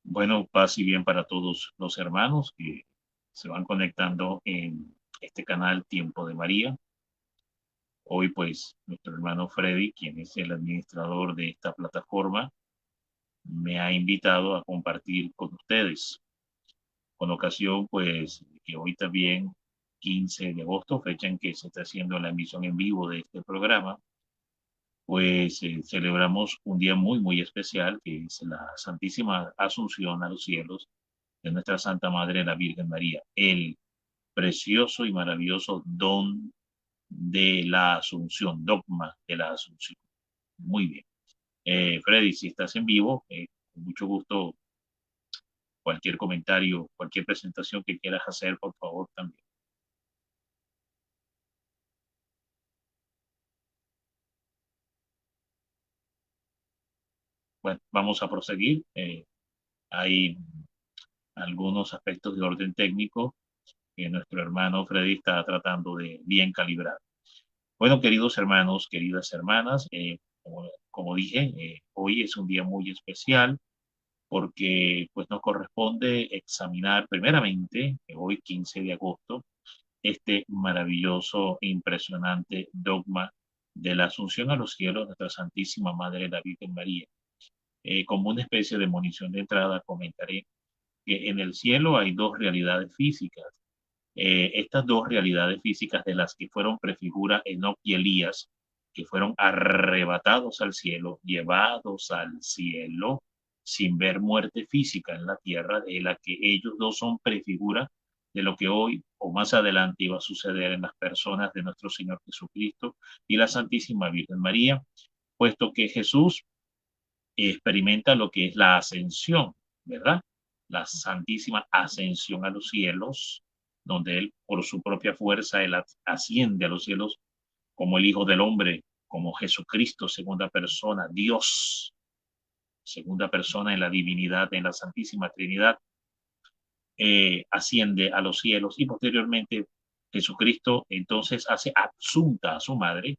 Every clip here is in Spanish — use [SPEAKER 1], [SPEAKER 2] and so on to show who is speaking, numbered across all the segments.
[SPEAKER 1] Bueno, paz y bien para todos los hermanos que se van conectando en este canal Tiempo de María. Hoy, pues, nuestro hermano Freddy, quien es el administrador de esta plataforma, me ha invitado a compartir con ustedes. Con ocasión, pues, que hoy también, 15 de agosto, fecha en que se está haciendo la emisión en vivo de este programa, pues celebramos un día muy, muy especial, que es la Santísima Asunción a los cielos de nuestra Santa Madre, la Virgen María, el precioso y maravilloso don de la Asunción, dogma de la Asunción. Muy bien. Freddy, si estás en vivo, con mucho gusto, cualquier comentario, cualquier presentación que quieras hacer, por favor, también. Bueno, vamos a proseguir. Hay algunos aspectos de orden técnico que nuestro hermano Freddy está tratando de bien calibrar. Bueno, queridos hermanos, queridas hermanas, como dije, hoy es un día muy especial porque pues nos corresponde examinar primeramente, hoy 15 de agosto, este maravilloso e impresionante dogma de la Asunción a los cielos de nuestra Santísima Madre la Virgen María. Como una especie de munición de entrada, comentaré que en el cielo hay dos realidades físicas. Estas dos realidades físicas de las que fueron prefigura Enoch y Elías, que fueron arrebatados al cielo, llevados al cielo, sin ver muerte física en la tierra, de la que ellos dos son prefigura de lo que hoy o más adelante iba a suceder en las personas de nuestro Señor Jesucristo y la Santísima Virgen María, puesto que Jesús experimenta lo que es la ascensión, ¿verdad? La santísima ascensión a los cielos, donde él por su propia fuerza él asciende a los cielos como el Hijo del Hombre, como Jesucristo, segunda persona, Dios, segunda persona en la divinidad, en la Santísima Trinidad, asciende a los cielos y posteriormente Jesucristo entonces hace asunta a su madre,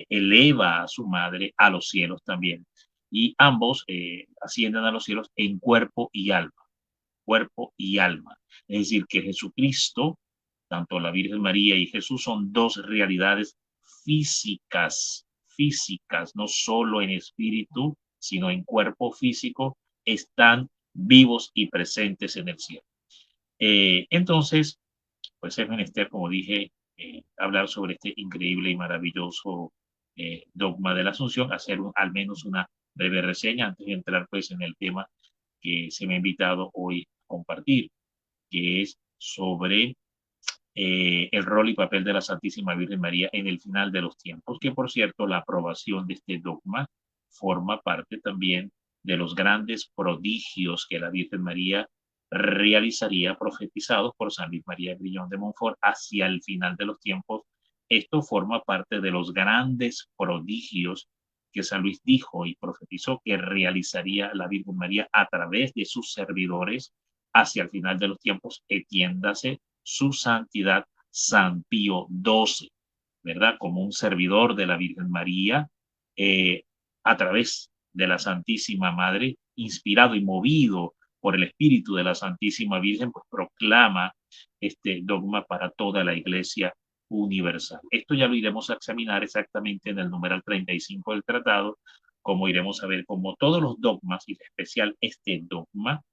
[SPEAKER 1] eleva a su madre a los cielos también. Y ambos ascienden a los cielos en cuerpo y alma, cuerpo y alma. Es decir, que Jesucristo, tanto la Virgen María y Jesús son dos realidades físicas, físicas, no solo en espíritu, sino en cuerpo físico, están vivos y presentes en el cielo. Entonces, pues es menester, como dije, hablar sobre este increíble y maravilloso dogma de la Asunción, hacer al menos una breve reseña antes de entrar pues en el tema que se me ha invitado hoy a compartir, que es sobre el rol y papel de la Santísima Virgen María en el final de los tiempos, que por cierto la aprobación de este dogma forma parte también de los grandes prodigios que la Virgen María realizaría profetizados por San Luis María Grillón de Montfort hacia el final de los tiempos. Esto forma parte de los grandes prodigios que San Luis dijo y profetizó que realizaría la Virgen María a través de sus servidores hacia el final de los tiempos, entiéndase su santidad San Pío XII, ¿verdad? Como un servidor de la Virgen María, eh, a través de la Santísima Madre, inspirado y movido por el Espíritu de la Santísima Virgen, pues proclama este dogma para toda la Iglesia universal. Esto ya lo iremos a examinar exactamente en el numeral 35 del tratado, como iremos a ver como todos los dogmas, y en especial este dogma,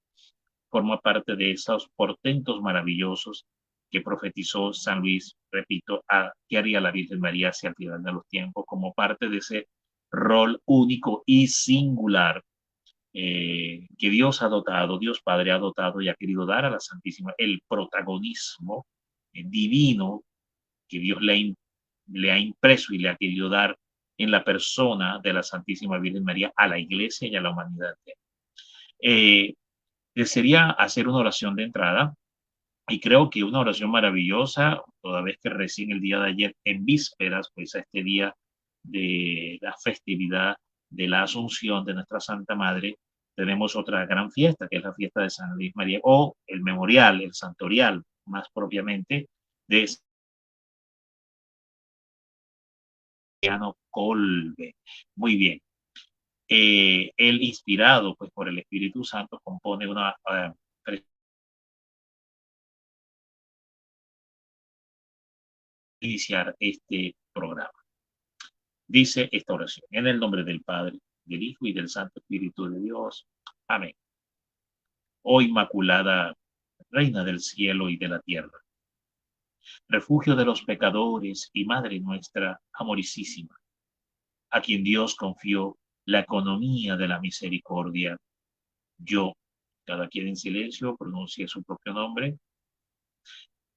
[SPEAKER 1] forma parte de esos portentos maravillosos que profetizó San Luis, repito, que haría la Virgen María hacia el final de los tiempos, como parte de ese rol único y singular que Dios ha dotado, Dios Padre ha dotado y ha querido dar a la Santísima, el protagonismo divino que Dios le ha impreso y le ha querido dar en la persona de la Santísima Virgen María a la Iglesia y a la humanidad. Eh, Desearía hacer una oración de entrada y creo que una oración maravillosa, toda vez que recién el día de ayer, en vísperas, pues a este día de la festividad de la Asunción de nuestra Santa Madre, tenemos otra gran fiesta, que es la fiesta de San Luis María, o el memorial, el santorial, más propiamente, de Ciano Colbe. Muy bien. Él, inspirado pues por el Espíritu Santo, compone una iniciar este programa. Dice esta oración: en el nombre del Padre, del Hijo y del Santo Espíritu de Dios. Amén. Oh Inmaculada, Reina del cielo y de la tierra, refugio de los pecadores y Madre nuestra amorosísima, a quien Dios confió la economía de la misericordia, yo, cada quien en silencio, pronuncie su propio nombre,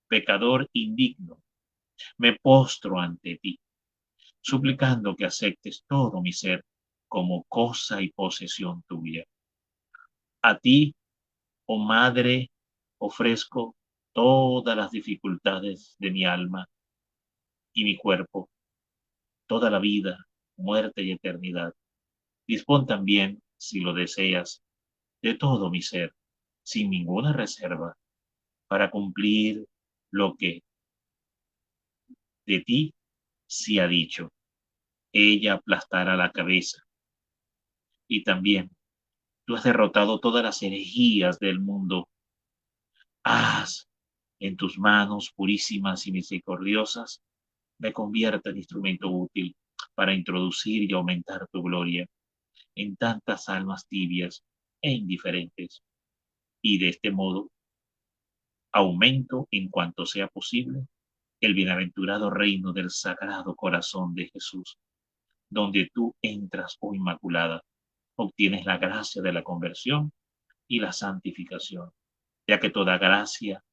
[SPEAKER 1] pecador indigno, me postro ante ti, suplicando que aceptes todo mi ser como cosa y posesión tuya. A ti, oh Madre, ofrezco todas las dificultades de mi alma y mi cuerpo, toda la vida, muerte y eternidad. Dispón también, si lo deseas, de todo mi ser, sin ninguna reserva, para cumplir lo que de ti se ha dicho. Ella aplastará la cabeza. Y también, tú has derrotado todas las herejías del mundo. Haz en tus manos purísimas y misericordiosas, me convierta en instrumento útil para introducir y aumentar tu gloria en tantas almas tibias e indiferentes. Y de este modo, aumento en cuanto sea posible el bienaventurado reino del Sagrado Corazón de Jesús, donde tú entras, oh Inmaculada, obtienes la gracia de la conversión y la santificación, ya que toda gracia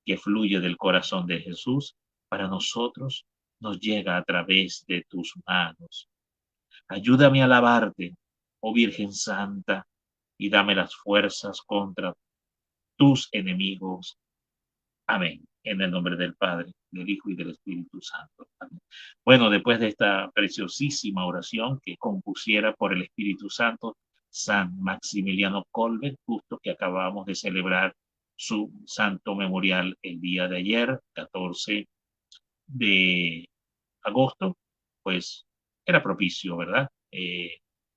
[SPEAKER 1] que fluye del corazón de Jesús para nosotros nos llega a través de tus manos. Ayúdame a alabarte, oh Virgen Santa, y dame las fuerzas contra tus enemigos. Amén. En el nombre del Padre, del Hijo y del Espíritu Santo. Amén. Bueno, después de esta preciosísima oración que compusiera por el Espíritu Santo San Maximiliano Kolbe, justo que acabamos de celebrar su santo memorial el día de ayer, 14 de agosto, pues era propicio, ¿verdad?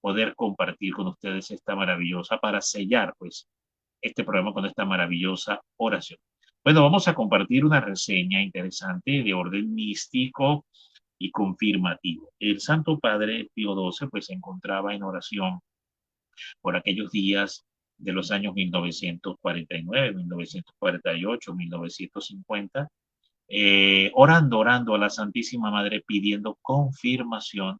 [SPEAKER 1] Poder compartir con ustedes esta maravillosa, para sellar pues este programa con esta maravillosa oración. Bueno, vamos a compartir una reseña interesante de orden místico y confirmativo. El Santo Padre Pío XII pues se encontraba en oración por aquellos días de los años 1949, 1948, 1950, orando a la Santísima Madre, pidiendo confirmación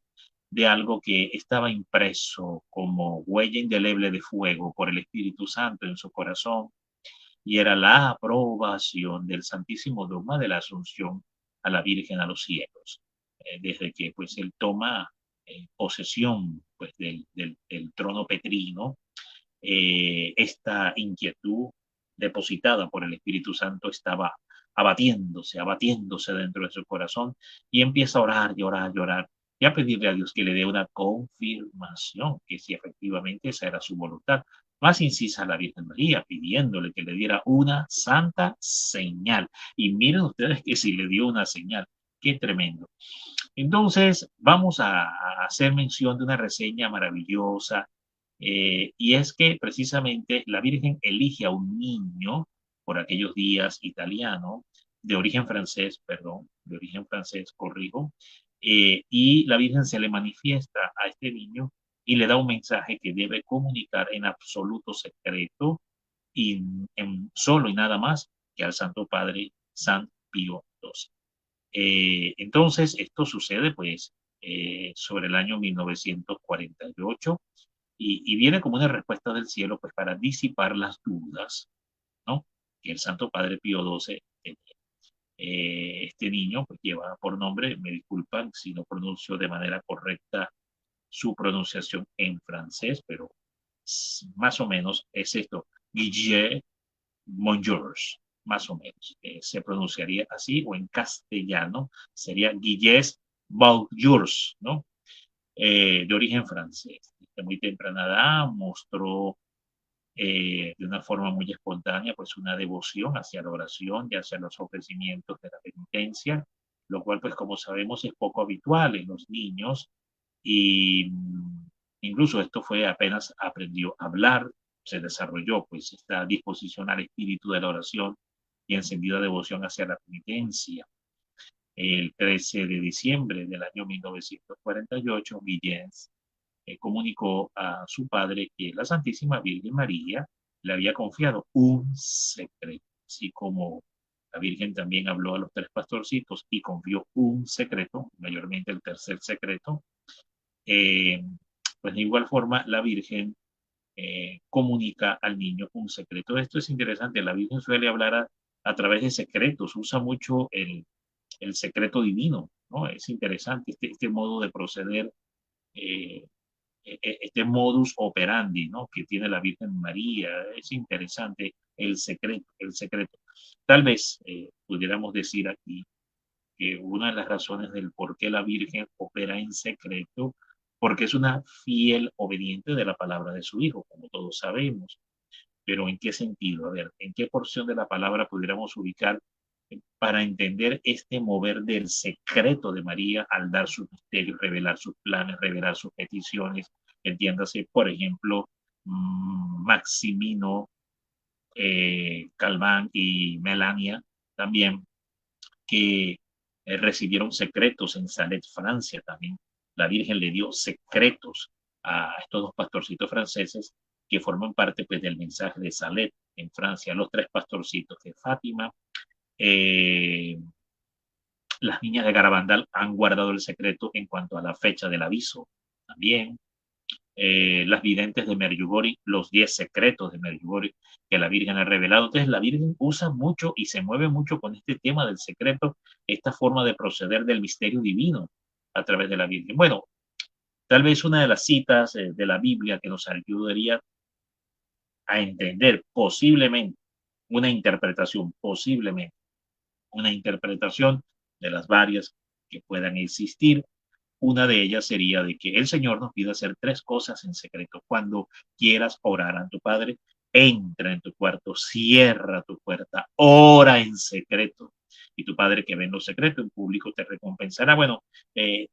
[SPEAKER 1] de algo que estaba impreso como huella indeleble de fuego por el Espíritu Santo en su corazón, y era la aprobación del Santísimo Dogma de la Asunción a la Virgen a los cielos. Desde que pues él toma posesión pues del trono petrino, esta inquietud depositada por el Espíritu Santo estaba abatiéndose dentro de su corazón, y empieza a orar y orar y orar y a pedirle a Dios que le dé una confirmación que si efectivamente esa era su voluntad. Más incisa la Virgen María, pidiéndole que le diera una santa señal. Y miren ustedes que si le dio una señal, qué tremendo. Entonces, vamos a hacer mención de una reseña maravillosa, y es que precisamente la Virgen elige a un niño por aquellos días italiano, de origen francés, perdón, de origen francés, corrijo, y la Virgen se le manifiesta a este niño y le da un mensaje que debe comunicar en absoluto secreto y solo y nada más que al Santo Padre San Pío XII. Entonces, esto sucede pues sobre el año 1948, y viene como una respuesta del cielo pues para disipar las dudas, ¿no?, que el Santo Padre Pío XII tenía. Este niño pues lleva por nombre, me disculpan si no pronuncio de manera correcta su pronunciación en francés, pero más o menos es esto: Guillet Monjours, más o menos. Se pronunciaría así, o en castellano sería Guillet Monjours, ¿no? De origen francés. De muy temprana edad mostró de una forma muy espontánea pues una devoción hacia la oración y hacia los ofrecimientos de la penitencia, lo cual pues como sabemos es poco habitual en los niños, y Incluso esto fue apenas aprendió a hablar, se desarrolló pues esta disposición al espíritu de la oración y encendida devoción hacia la penitencia. El 13 de diciembre del año 1948, Guillén comunicó a su padre que la Santísima Virgen María le había confiado un secreto, así como la Virgen también habló a los tres pastorcitos y confió un secreto, mayormente el tercer secreto. eh, pues de igual forma la Virgen comunica al niño un secreto. Esto es interesante, la Virgen suele hablar a través de secretos, usa mucho el secreto divino, ¿no? Es interesante este modo de proceder, eh, este modus operandi, ¿no? Que tiene la Virgen María. Es interesante el secreto, el secreto. Tal vez pudiéramos decir aquí que una de las razones del por qué la Virgen opera en secreto, porque es una fiel obediente de la palabra de su Hijo, como todos sabemos. Pero ¿en qué sentido? A ver, ¿en qué porción de la palabra pudiéramos ubicar para entender este mover del secreto de María al dar sus misterios, revelar sus planes, revelar sus peticiones? Entiéndase, por ejemplo, Maximino, Calván y Melania también, que recibieron secretos en Salet, Francia también. La Virgen le dio secretos a estos dos pastorcitos franceses que forman parte pues, del mensaje de Salet en Francia, los tres pastorcitos de Fátima. Eh, las niñas de Garabandal han guardado el secreto en cuanto a la fecha del aviso también. Las videntes de Medjugorje, los 10 secretos de Medjugorje que la Virgen ha revelado. Entonces la Virgen usa mucho y se mueve mucho con este tema del secreto, esta forma de proceder del misterio divino a través de la Virgen. Bueno, tal vez una de las citas de la Biblia que nos ayudaría a entender posiblemente posiblemente una interpretación de las varias que puedan existir. Una de ellas sería de que el Señor nos pide hacer tres cosas en secreto. Cuando quieras orar a tu Padre, entra en tu cuarto, cierra tu puerta, ora en secreto. Y tu Padre que ve en lo secreto, en público te recompensará. Bueno,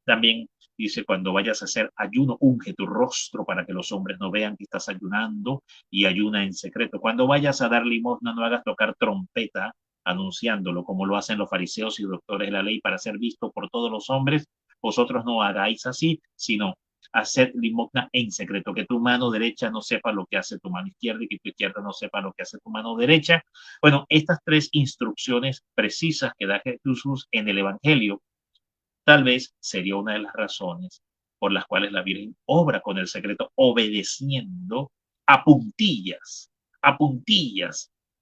[SPEAKER 1] también dice, cuando vayas a hacer ayuno, unge tu rostro para que los hombres no vean que estás ayunando y ayuna en secreto. Cuando vayas a dar limosna, no hagas tocar trompeta anunciándolo, como lo hacen los fariseos y doctores de la ley para ser visto por todos los hombres. Vosotros no hagáis así, sino haced limosna en secreto, que tu mano derecha no sepa lo que hace tu mano izquierda y que tu izquierda no sepa lo que hace tu mano derecha. Bueno, estas tres instrucciones precisas que da Jesús en el Evangelio, tal vez sería una de las razones por las cuales la Virgen obra con el secreto, obedeciendo a puntillas,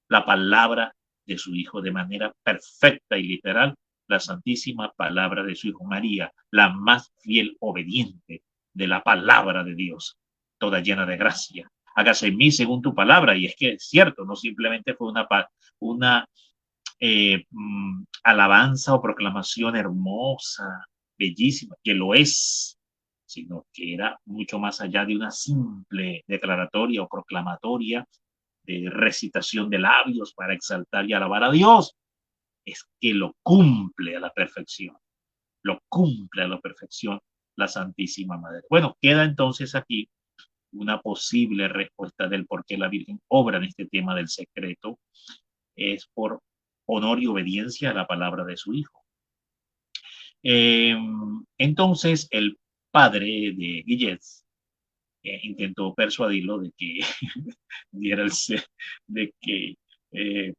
[SPEAKER 1] la palabra de su Hijo de manera perfecta y literal, la santísima palabra de su Hijo María, la más fiel obediente de la palabra de Dios, toda llena de gracia. Hágase en mí según tu palabra, y es que es cierto, no simplemente fue una alabanza o proclamación hermosa, bellísima, que lo es, sino que era mucho más allá de una simple declaratoria o proclamatoria de recitación de labios para exaltar y alabar a Dios. Es que lo cumple a la perfección, lo cumple a la perfección la Santísima Madre. Bueno, queda entonces aquí una posible respuesta del por qué la Virgen obra en este tema del secreto, es por honor y obediencia a la palabra de su Hijo. Eh, entonces el padre de Guillet intentó persuadirlo de que diera de que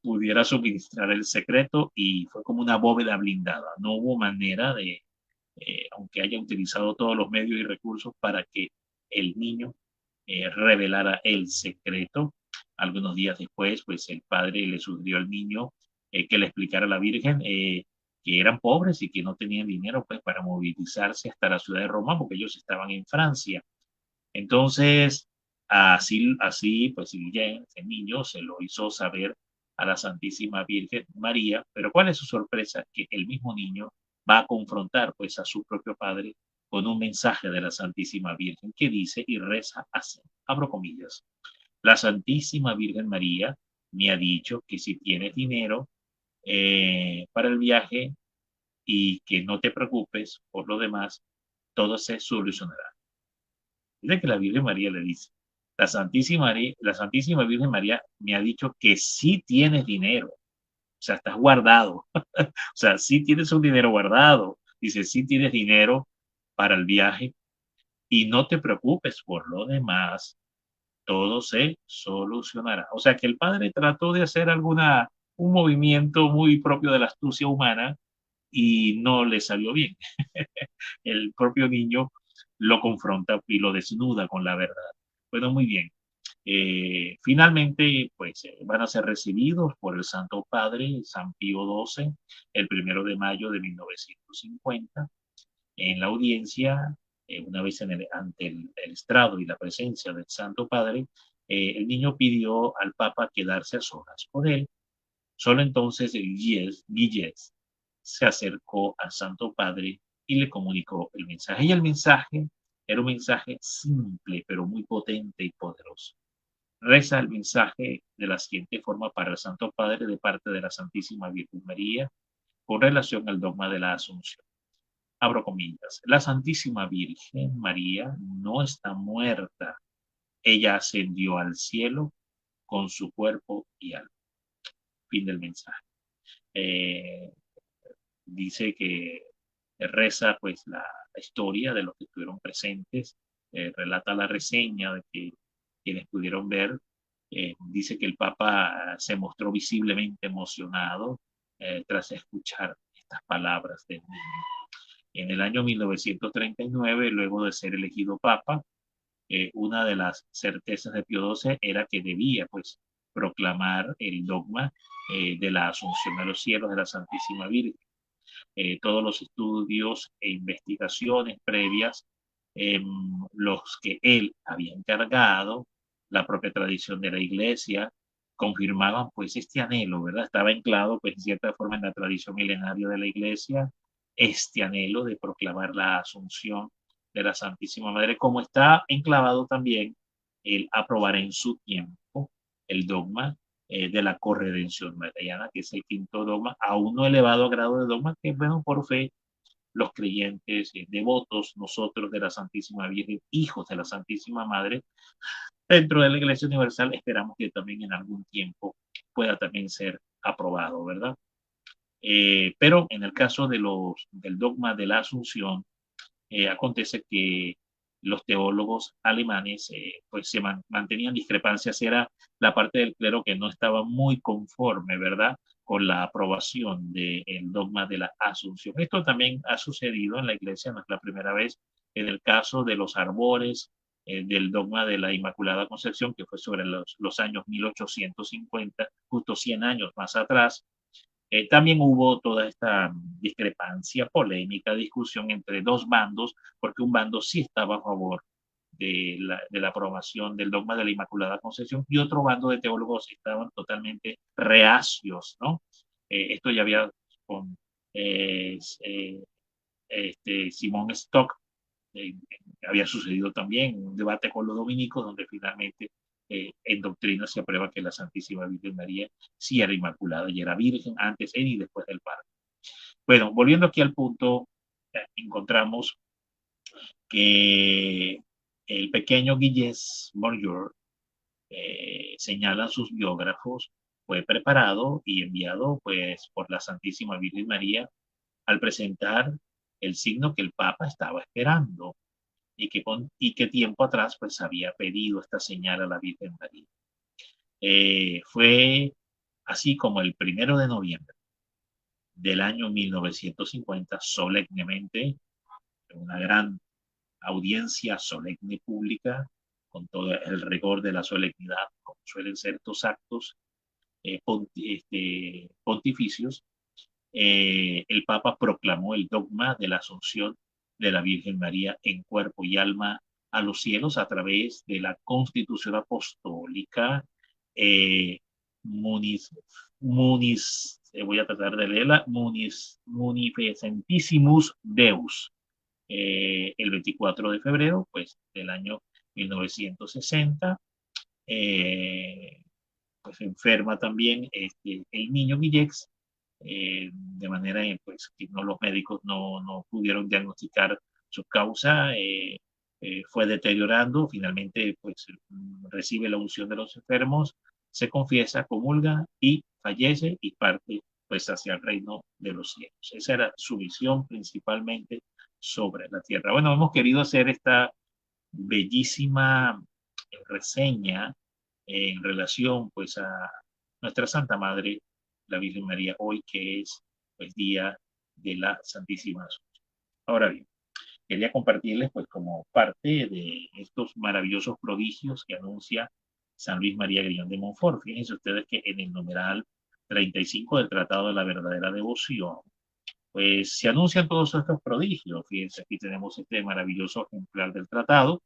[SPEAKER 1] pudiera suministrar el secreto, y fue como una bóveda blindada. No hubo manera de, aunque haya utilizado todos los medios y recursos para que el niño revelara el secreto. Algunos días después, pues el padre le sugirió al niño que le explicara a la Virgen que eran pobres y que no tenían dinero pues para movilizarse hasta la ciudad de Roma porque ellos estaban en Francia. Entonces, así pues Guillén, el niño, se lo hizo saber a la Santísima Virgen María, pero ¿cuál es su sorpresa? Que el mismo niño va a confrontar pues a su propio padre con un mensaje de la Santísima Virgen que dice y reza así, abro comillas: la Santísima Virgen María me ha dicho que si tienes dinero para el viaje y que no te preocupes por lo demás, todo se solucionará. Dice que la Virgen María le dice, la Santísima Virgen María me ha dicho que sí tienes dinero, o sea, estás guardado, o sea, sí tienes un dinero guardado, dice, sí tienes dinero para el viaje y no te preocupes por lo demás, todo se solucionará. O sea que el padre trató de hacer un movimiento muy propio de la astucia humana y no le salió bien. El propio niño lo confronta y lo desnuda con la verdad. Bueno, muy bien. Finalmente, pues van a ser recibidos por el Santo Padre San Pío XII el 1 de mayo de 1950 en la audiencia, una vez ante el estrado y la presencia del Santo Padre. El niño pidió al Papa quedarse a solas con él. Solo entonces Guillés se acercó al Santo Padre y le comunicó el mensaje. Y el mensaje era un mensaje simple, pero muy potente y poderoso. Reza el mensaje de la siguiente forma para el Santo Padre de parte de la Santísima Virgen María con relación al dogma de la Asunción. Abro comillas. La Santísima Virgen María no está muerta. Ella ascendió al cielo con su cuerpo y alma. Fin del mensaje. Eh, Dice que reza pues la historia de los que estuvieron presentes, relata la reseña de que quienes pudieron ver, dice que el Papa se mostró visiblemente emocionado tras escuchar estas palabras del niño. En el año 1939, luego de ser elegido Papa, una de las certezas de Pío XII era que debía pues proclamar el dogma de la Asunción a los cielos de la Santísima Virgen. Todos los estudios e investigaciones previas, los que él había encargado, la propia tradición de la iglesia, confirmaban pues este anhelo, ¿verdad? Estaba anclado pues en cierta forma en la tradición milenaria de la iglesia, este anhelo de proclamar la asunción de la Santísima Madre, como está enclavado también el aprobar en su tiempo el dogma de la corredención mariana, que es el quinto dogma, aún no elevado a grado de dogma, que bueno, por fe, los creyentes devotos, nosotros de la Santísima Virgen, hijos de la Santísima Madre, dentro de la Iglesia Universal, esperamos que también en algún tiempo pueda también ser aprobado, ¿verdad? Pero en el caso del dogma de la Asunción, acontece que los teólogos alemanes pues mantenían discrepancias, era la parte del clero que no estaba muy conforme, ¿verdad?, con la aprobación del dogma de la Asunción. Esto también ha sucedido en la iglesia, no es la primera vez, en el caso de los arbores del dogma de la Inmaculada Concepción, que fue sobre los años 1850, justo 100 años más atrás. También hubo toda esta discrepancia, polémica, discusión entre dos bandos, porque un bando sí estaba a favor de la aprobación del dogma de la Inmaculada Concepción y otro bando de teólogos estaban totalmente reacios, ¿no? Esto ya había con Simón Stock, eh, había sucedido también un debate con los dominicos, donde finalmente en doctrina se aprueba que la Santísima Virgen María sí era inmaculada y era virgen antes, en y después del parto. Bueno, volviendo aquí al punto, encontramos que el pequeño Guillés Bonjour, señalan sus biógrafos, fue preparado y enviado pues por la Santísima Virgen María al presentar el signo que el Papa estaba esperando y que tiempo atrás pues había pedido esta señal a la Virgen María. Fue así como el 1 de noviembre del año 1950, solemnemente, una gran audiencia solemne pública, con todo el rigor de la solemnidad, como suelen ser estos actos pontificios, el Papa proclamó el dogma de la Asunción de la Virgen María en cuerpo y alma a los cielos a través de la Constitución Apostólica eh, Munis, voy a tratar de leerla, Munificentissimus Deus, el 24 de febrero pues, del año 1960. Eh, pues enferma también el niño Guillex, de manera pues, que los médicos no pudieron diagnosticar su causa. fue deteriorando, finalmente pues recibe la unción de los enfermos, se confiesa, comulga y fallece y parte pues hacia el reino de los cielos. Esa era su visión principalmente sobre la tierra. Bueno, hemos querido hacer esta bellísima reseña en relación pues a nuestra Santa Madre, la Virgen María, hoy que es el día de la Santísima Asunción. Ahora bien, quería compartirles pues como parte de estos maravillosos prodigios que anuncia San Luis María Grillón de Montfort. Fíjense ustedes que en el numeral 35 del Tratado de la Verdadera Devoción, pues se anuncian todos estos prodigios. Fíjense, aquí tenemos este maravilloso ejemplar del tratado.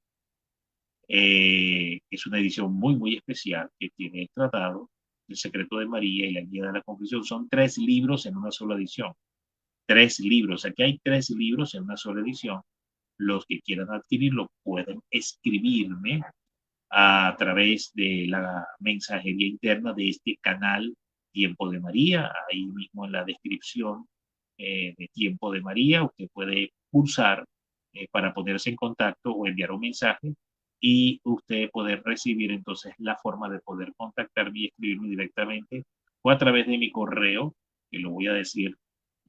[SPEAKER 1] Es una edición muy, muy especial que tiene el tratado, el secreto de María y la guía de la confesión. Son 3 libros en una sola edición. 3 libros. Aquí hay 3 libros en una sola edición. Los que quieran adquirirlo pueden escribirme a través de la mensajería interna de este canal Tiempo de María. Ahí mismo en la descripción de Tiempo de María, usted puede pulsar para ponerse en contacto o enviar un mensaje y usted poder recibir entonces la forma de poder contactarme y escribirme directamente o a través de mi correo, que lo voy a decir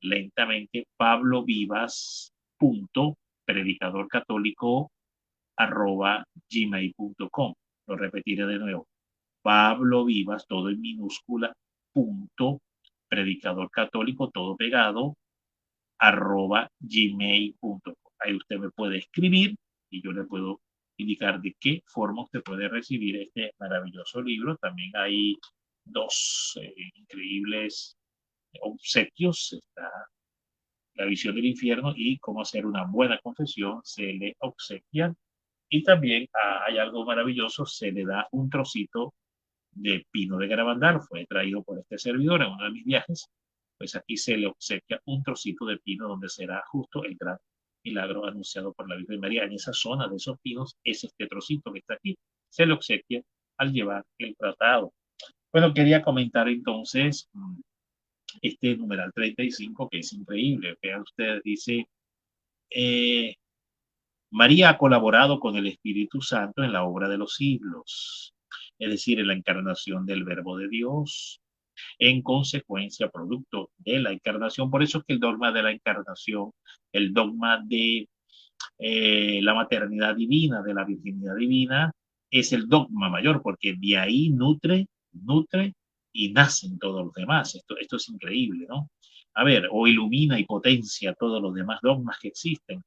[SPEAKER 1] lentamente, pablovivas.predicadorcatólico@gmail.com. Lo repetiré de nuevo. Pablo Vivas, todo en minúscula, punto, predicador católico, todo pegado, @gmail.com. Ahí usted me puede escribir y yo le puedo indicar de qué forma usted puede recibir este maravilloso libro. También hay 2 increíbles obsequios. Está La visión del infierno y cómo hacer una buena confesión, se le obsequia. Y también hay algo maravilloso, se le da un trocito de pino de Garabandal, fue traído por este servidor en uno de mis viajes, pues aquí se le obsequia un trocito de pino donde será justo el gran milagro anunciado por la Virgen María. En esa zona de esos pinos es este trocito que está aquí, se le obsequia al llevar el tratado. Bueno, quería comentar entonces este numeral 35 que es increíble. Vean ustedes, dice, eh, María ha colaborado con el Espíritu Santo en la obra de los siglos, es decir, en la encarnación del Verbo de Dios, en consecuencia, producto de la encarnación. Por eso es que el dogma de la encarnación, el dogma de la maternidad divina, de la virginidad divina, es el dogma mayor, porque de ahí nutre y nacen todos los demás. Esto es increíble, ¿no? A ver, o ilumina y potencia todos los demás dogmas que existen.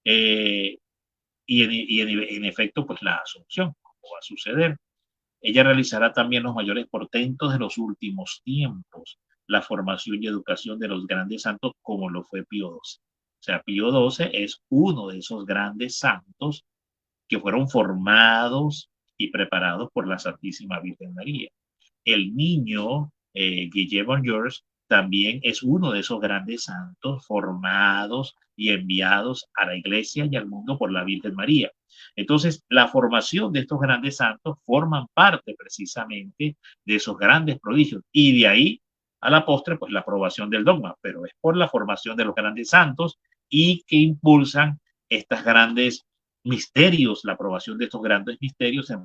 [SPEAKER 1] Eh, en efecto, pues la asunción, como va a suceder. Ella realizará también los mayores portentos de los últimos tiempos, la formación y educación de los grandes santos, como lo fue Pío XII. O sea, Pío XII es uno de esos grandes santos que fueron formados y preparados por la Santísima Virgen María. El niño Guillermo George también es uno de esos grandes santos formados y enviados a la iglesia y al mundo por la Virgen María. Entonces, la formación de estos grandes santos forman parte precisamente de esos grandes prodigios y de ahí a la postre, pues la aprobación del dogma, pero es por la formación de los grandes santos y que impulsan estas grandes misterios, la aprobación de estos grandes misterios en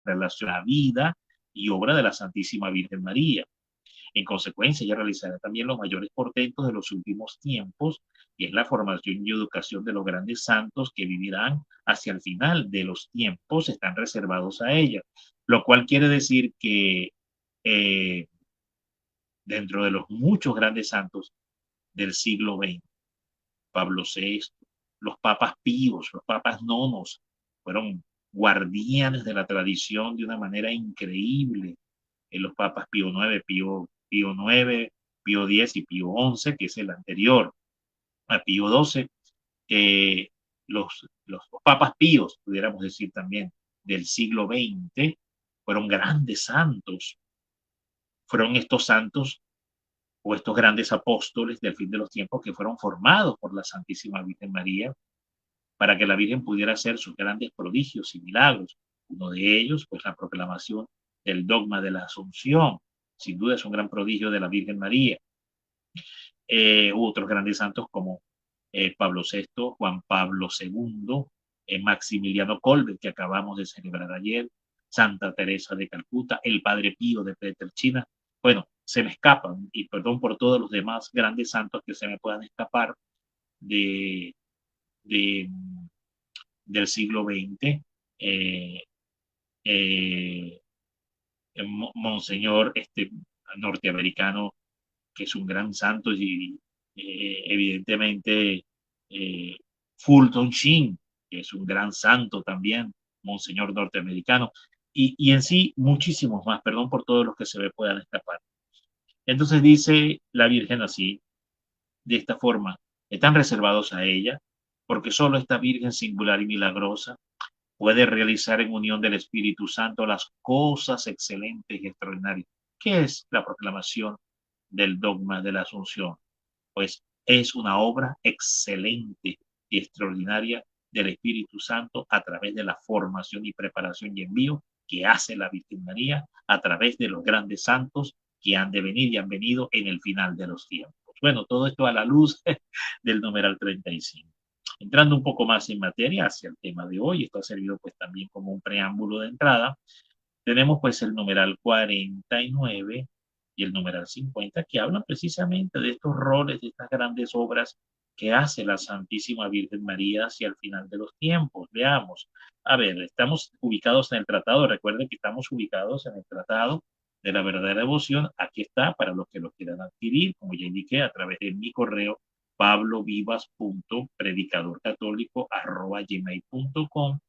[SPEAKER 1] relación a la vida y obra de la Santísima Virgen María. En consecuencia, ella realizará también los mayores portentos de los últimos tiempos, y es la formación y educación de los grandes santos que vivirán hacia el final de los tiempos, están reservados a ella, lo cual quiere decir que eh, dentro de los muchos grandes santos del siglo XX, Pablo VI, los papas píos, los papas nonos, fueron guardianes de la tradición de una manera increíble. Los papas Pío IX, Pío IX, Pío X y Pío XI, que es el anterior a Pío XII, los papas píos, pudiéramos decir también, del siglo XX, fueron grandes santos. Fueron estos santos o estos grandes apóstoles del fin de los tiempos que fueron formados por la Santísima Virgen María para que la Virgen pudiera hacer sus grandes prodigios y milagros. Uno de ellos, pues la proclamación del dogma de la Asunción. Sin duda es un gran prodigio de la Virgen María. Otros grandes santos como Pablo VI, Juan Pablo II, Maximiliano Kolbe, que acabamos de celebrar ayer, Santa Teresa de Calcuta, el Padre Pío de Petrelcina. Bueno, se me escapan, y perdón por todos los demás grandes santos que se me puedan escapar de, de del siglo XX. Eh, eh, Monseñor norteamericano, que es un gran santo, y evidentemente eh, Fulton Sheen, que es un gran santo también, Monseñor norteamericano, y en sí muchísimos más, perdón por todos los que se me puedan escapar. Entonces dice la Virgen así, de esta forma: están reservados a ella, porque solo esta Virgen singular y milagrosa puede realizar en unión del Espíritu Santo las cosas excelentes y extraordinarias. ¿Qué es la proclamación del dogma de la Asunción? Pues es una obra excelente y extraordinaria del Espíritu Santo a través de la formación y preparación y envío que hace la Virgen María a través de los grandes santos que han de venir y han venido en el final de los tiempos. Bueno, todo esto a la luz del numeral 35. Entrando un poco más en materia hacia el tema de hoy, esto ha servido pues también como un preámbulo de entrada. Tenemos pues el numeral 49 y el numeral 50 que hablan precisamente de estos roles, de estas grandes obras que hace la Santísima Virgen María hacia el final de los tiempos. Veamos, a ver, estamos ubicados en el tratado, recuerden que estamos ubicados en el tratado de la verdadera devoción. Aquí está para los que lo quieran adquirir, como ya indiqué, a través de mi correo pablovivas.predicadorcatólico@gmail.com.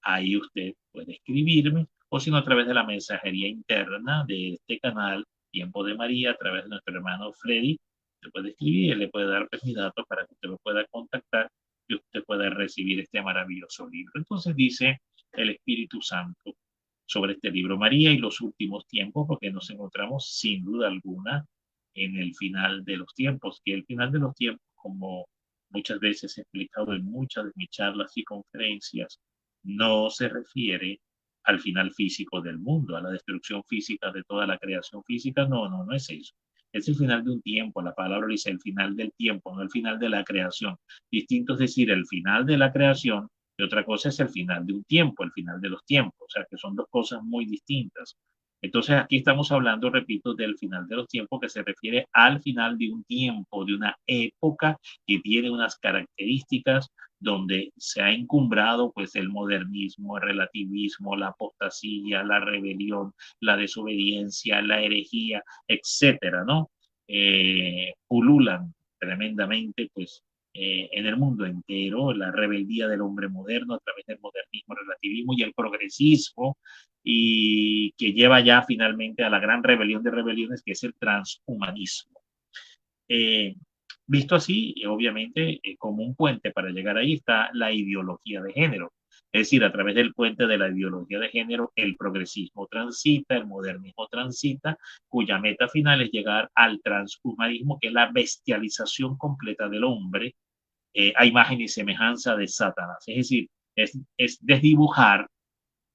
[SPEAKER 1] Ahí usted puede escribirme, o sino a través de la mensajería interna de este canal Tiempo de María, a través de nuestro hermano Freddy. Se puede escribir y le puede dar mis datos para que usted lo pueda contactar y usted pueda recibir este maravilloso libro. Entonces dice el Espíritu Santo sobre este libro: María y los últimos tiempos, porque nos encontramos sin duda alguna en el final de los tiempos, que el final de los tiempos, como muchas veces he explicado en muchas de mis charlas y conferencias, no se refiere al final físico del mundo, a la destrucción física de toda la creación física. No, no, no es eso. Es el final de un tiempo. La palabra dice el final del tiempo, no el final de la creación. Distinto es decir el final de la creación y otra cosa es el final de un tiempo, el final de los tiempos. O sea, que son dos cosas muy distintas. Entonces aquí estamos hablando, repito, del final de los tiempos, que se refiere al final de un tiempo, de una época que tiene unas características donde se ha encumbrado pues el modernismo, el relativismo, la apostasía, la rebelión, la desobediencia, la herejía, etcétera, ¿no? Pululan tremendamente pues en el mundo entero, la rebeldía del hombre moderno a través del modernismo, relativismo y el progresismo, y que lleva ya finalmente a la gran rebelión de rebeliones, que es el transhumanismo. Eh, Visto así, obviamente, como un puente para llegar ahí está la ideología de género. Es decir, a través del puente de la ideología de género, el progresismo transita, el modernismo transita, cuya meta final es llegar al transhumanismo, que es la bestialización completa del hombre a imagen y semejanza de Satanás. Es decir, es desdibujar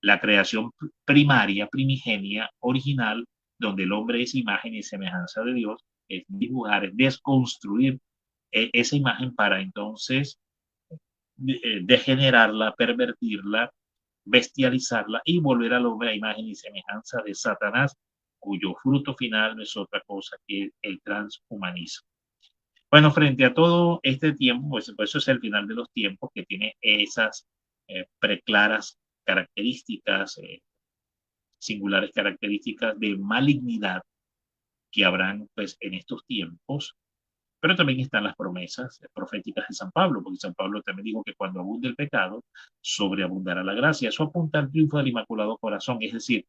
[SPEAKER 1] la creación primaria, primigenia, original, donde el hombre es imagen y semejanza de Dios, es dibujar, es desconstruir esa imagen para entonces degenerarla, pervertirla, bestializarla y volver al hombre a imagen y semejanza de Satanás, cuyo fruto final no es otra cosa que el transhumanismo. Bueno, frente a todo este tiempo, pues eso es el final de los tiempos, que tiene esas preclaras características, singulares características de malignidad que habrán pues en estos tiempos. Pero también están las promesas proféticas de San Pablo, porque San Pablo también dijo que cuando abunde el pecado, sobreabundará la gracia. Eso apunta al triunfo del Inmaculado Corazón. Es decir,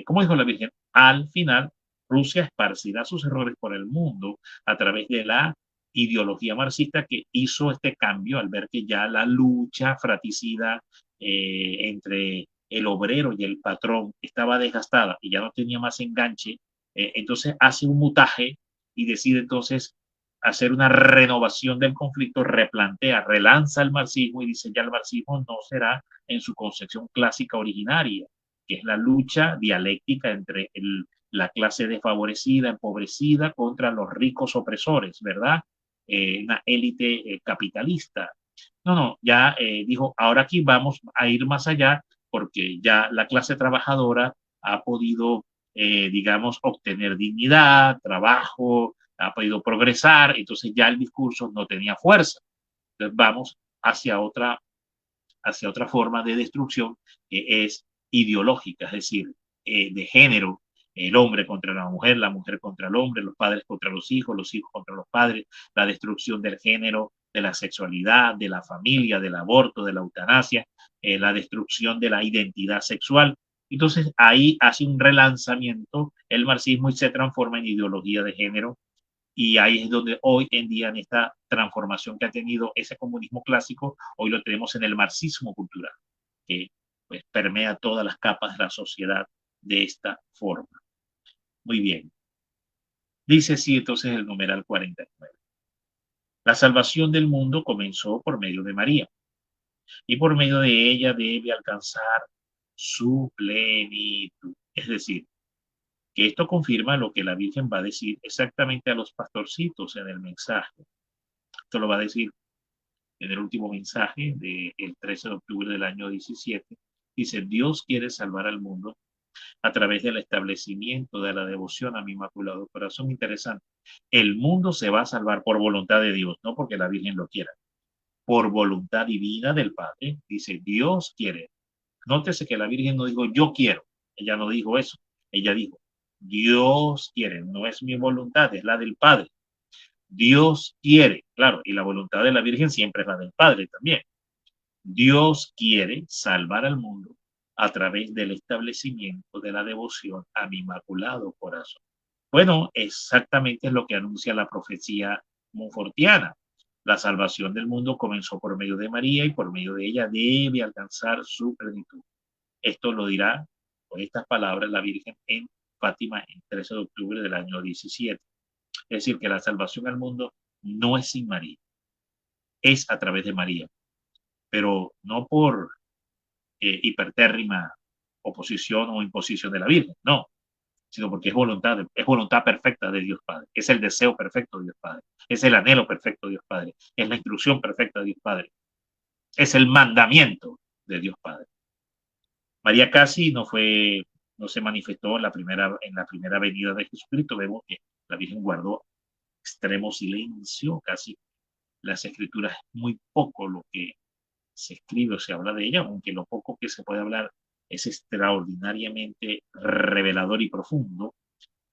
[SPEAKER 1] como dijo la Virgen, al final Rusia esparcirá sus errores por el mundo a través de la ideología marxista, que hizo este cambio al ver que ya la lucha fratricida entre el obrero y el patrón estaba desgastada y ya no tenía más enganche. Entonces hace un mutaje y decide entonces hacer una renovación del conflicto, replantea, relanza el marxismo y dice: ya el marxismo no será en su concepción clásica originaria, que es la lucha dialéctica entre la clase desfavorecida, empobrecida, contra los ricos opresores, ¿verdad? Una élite capitalista. No, no, ya dijo, ahora aquí vamos a ir más allá porque ya la clase trabajadora ha podido, digamos, obtener dignidad, trabajo, ha podido progresar, entonces ya el discurso no tenía fuerza. Entonces vamos hacia otra forma de destrucción que es ideológica, es decir, de género, el hombre contra la mujer contra el hombre, los padres contra los hijos contra los padres, la destrucción del género, de la sexualidad, de la familia, del aborto, de la eutanasia, la destrucción de la identidad sexual. Entonces ahí hace un relanzamiento el marxismo y se transforma en ideología de género, y ahí es donde hoy en día, en esta transformación que ha tenido ese comunismo clásico, hoy lo tenemos en el marxismo cultural, que pues permea todas las capas de la sociedad de esta forma. Muy bien. Dice así entonces el numeral 49. La salvación del mundo comenzó por medio de María, y por medio de ella debe alcanzar su plenitud. Es decir, que esto confirma lo que la Virgen va a decir exactamente a los pastorcitos en el mensaje. Esto lo va a decir en el último mensaje del 13 de octubre del año 17. Dice, Dios quiere salvar al mundo a través del establecimiento de la devoción a mi Inmaculado Corazón. Interesante. El mundo se va a salvar por voluntad de Dios, no porque la Virgen lo quiera. Por voluntad divina del Padre, dice, Dios quiere. Nótese que la Virgen no dijo, yo quiero. Ella no dijo eso. Ella dijo, Dios quiere. No es mi voluntad, es la del Padre. Dios quiere, claro, y la voluntad de la Virgen siempre es la del Padre también. Dios quiere salvar al mundo a través del establecimiento de la devoción a mi Inmaculado Corazón. Bueno, exactamente es lo que anuncia la profecía monfortiana. La salvación del mundo comenzó por medio de María y por medio de ella debe alcanzar su plenitud. Esto lo dirá con estas palabras la Virgen en Fátima el 13 de octubre del año 17. Es decir, que la salvación al mundo no es sin María, es a través de María, pero no por hipertérrima oposición o imposición de la Virgen, no, sino porque es voluntad perfecta de Dios Padre, es el deseo perfecto de Dios Padre, es el anhelo perfecto de Dios Padre, es la instrucción perfecta de Dios Padre, es el mandamiento de Dios Padre. María casi no se manifestó en la primera venida de Jesucristo. Vemos que la Virgen guardó extremo silencio, casi las escrituras es muy poco lo que se escribe o se habla de ella, aunque lo poco que se puede hablar es extraordinariamente revelador y profundo,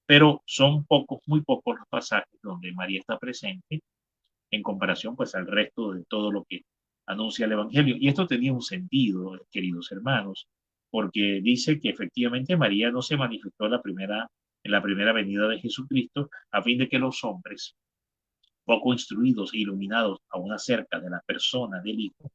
[SPEAKER 1] pero son pocos, muy pocos los pasajes donde María está presente en comparación pues al resto de todo lo que anuncia el Evangelio. Y esto tenía un sentido, queridos hermanos, porque dice que efectivamente María no se manifestó en la primera venida de Jesucristo a fin de que los hombres poco instruidos e iluminados aún acerca de la persona del Hijo,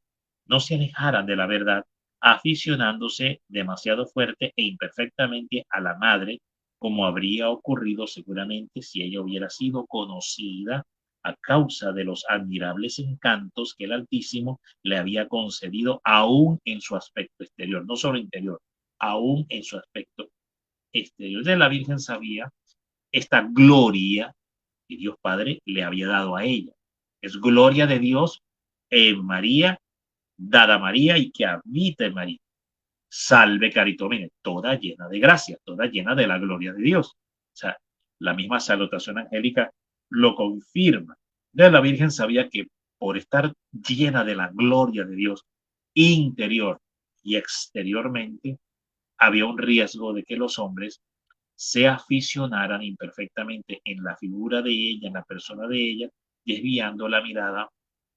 [SPEAKER 1] no se alejaran de la verdad, aficionándose demasiado fuerte e imperfectamente a la madre, como habría ocurrido seguramente si ella hubiera sido conocida a causa de los admirables encantos que el Altísimo le había concedido aún en su aspecto exterior, no solo interior, aún en su aspecto exterior. De la Virgen sabía esta gloria que Dios Padre le había dado a ella. Es gloria de Dios en María, dada a María y que habita en María. Salve Caritomene, toda llena de gracia, toda llena de la gloria de Dios. O sea, la misma salutación angélica lo confirma. De la Virgen sabía que por estar llena de la gloria de Dios interior y exteriormente, había un riesgo de que los hombres se aficionaran imperfectamente en la figura de ella, en la persona de ella, desviando la mirada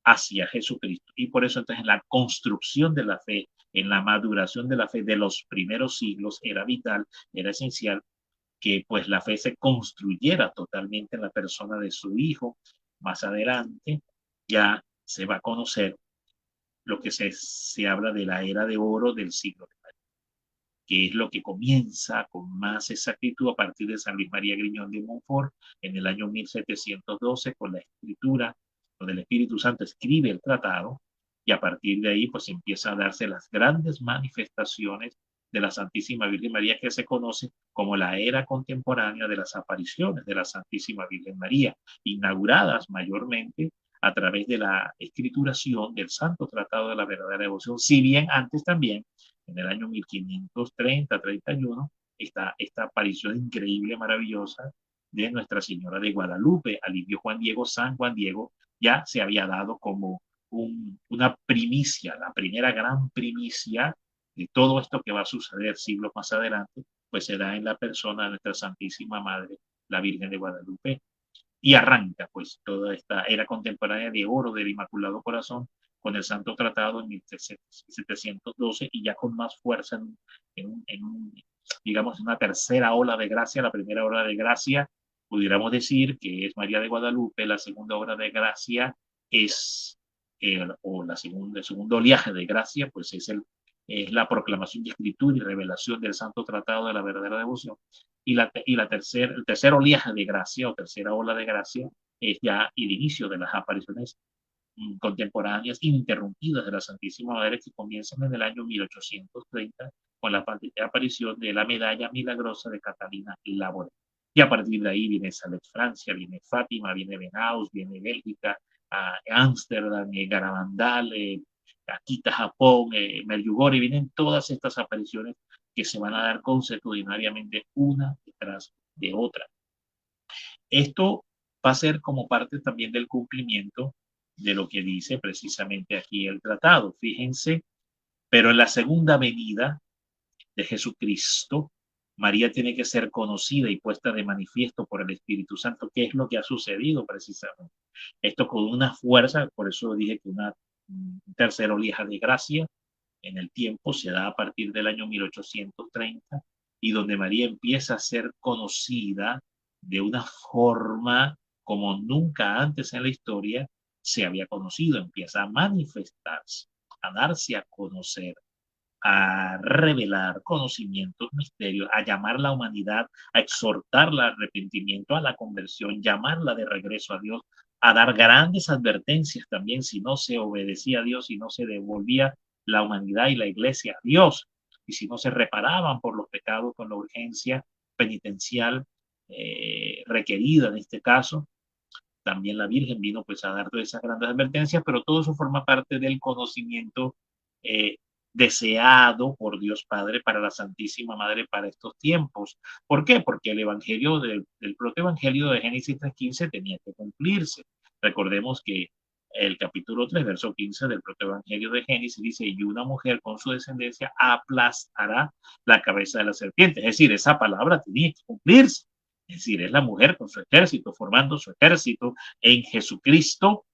[SPEAKER 1] hacia Jesucristo. Y por eso entonces en la construcción de la fe, en la maduración de la fe de los primeros siglos, era vital, era esencial que pues la fe se construyera totalmente en la persona de su hijo. Más adelante ya se va a conocer lo que se habla de la era de oro del siglo, que es lo que comienza con más exactitud a partir de San Luis María Griñón de Montfort en el año 1712 con la escritura, donde el Espíritu Santo escribe el tratado, y a partir de ahí pues empieza a darse las grandes manifestaciones de la Santísima Virgen María, que se conoce como la era contemporánea de las apariciones de la Santísima Virgen María, inauguradas mayormente a través de la escrituración del Santo Tratado de la Verdadera Devoción, si bien antes también, en el año 1530-31, esta aparición increíble, maravillosa de Nuestra Señora de Guadalupe, Alivio Juan Diego, San Juan Diego, ya se había dado como una primicia, la primera gran primicia de todo esto que va a suceder siglos más adelante, pues se da en la persona de nuestra Santísima Madre, la Virgen de Guadalupe, y arranca pues toda esta era contemporánea de oro del Inmaculado Corazón con el Santo Tratado en 1712 y ya con más fuerza digamos, una tercera ola de gracia. La primera ola de gracia pudiéramos decir que es María de Guadalupe, la segunda ola de gracia es, o el segundo oleaje de gracia, pues es la proclamación de escritura y revelación del Santo Tratado de la Verdadera Devoción. El tercer oleaje de gracia o tercera ola de gracia es ya el inicio de las apariciones contemporáneas interrumpidas de la Santísima Madre, que comienzan en el año 1830 con la aparición de la medalla milagrosa de Catalina Laboret. Y a partir de ahí viene Salet, Francia, viene Fátima, viene Benaus, viene Bélgica, Ámsterdam, Garabandal, Akita, Japón, Medjugorje, vienen todas estas apariciones que se van a dar consuetudinariamente una detrás de otra. Esto va a ser como parte también del cumplimiento de lo que dice precisamente aquí el tratado. Fíjense, pero en la segunda venida de Jesucristo, María tiene que ser conocida y puesta de manifiesto por el Espíritu Santo. ¿Qué es lo que ha sucedido precisamente? Esto con una fuerza, por eso dije que una tercera oleaje de gracia en el tiempo se da a partir del año 1830 y donde María empieza a ser conocida de una forma como nunca antes en la historia se había conocido, empieza a manifestarse, a darse a conocer, a revelar conocimientos, misterios, a llamar a la humanidad, a exhortarla al arrepentimiento, a la conversión, llamarla de regreso a Dios, a dar grandes advertencias también si no se obedecía a Dios, si no se devolvía la humanidad y la iglesia a Dios, y si no se reparaban por los pecados con la urgencia penitencial requerida en este caso. También la Virgen vino pues a dar todas esas grandes advertencias, pero todo eso forma parte del conocimiento eh, deseado por Dios Padre para la Santísima Madre para estos tiempos. ¿Por qué? Porque el evangelio del protoevangelio de Génesis 3:15 tenía que cumplirse. Recordemos que el capítulo 3, verso 15 del protoevangelio de Génesis dice, y una mujer con su descendencia aplastará la cabeza de la serpiente. Es decir, esa palabra tenía que cumplirse. Es decir, es la mujer con su ejército, formando su ejército en Jesucristo,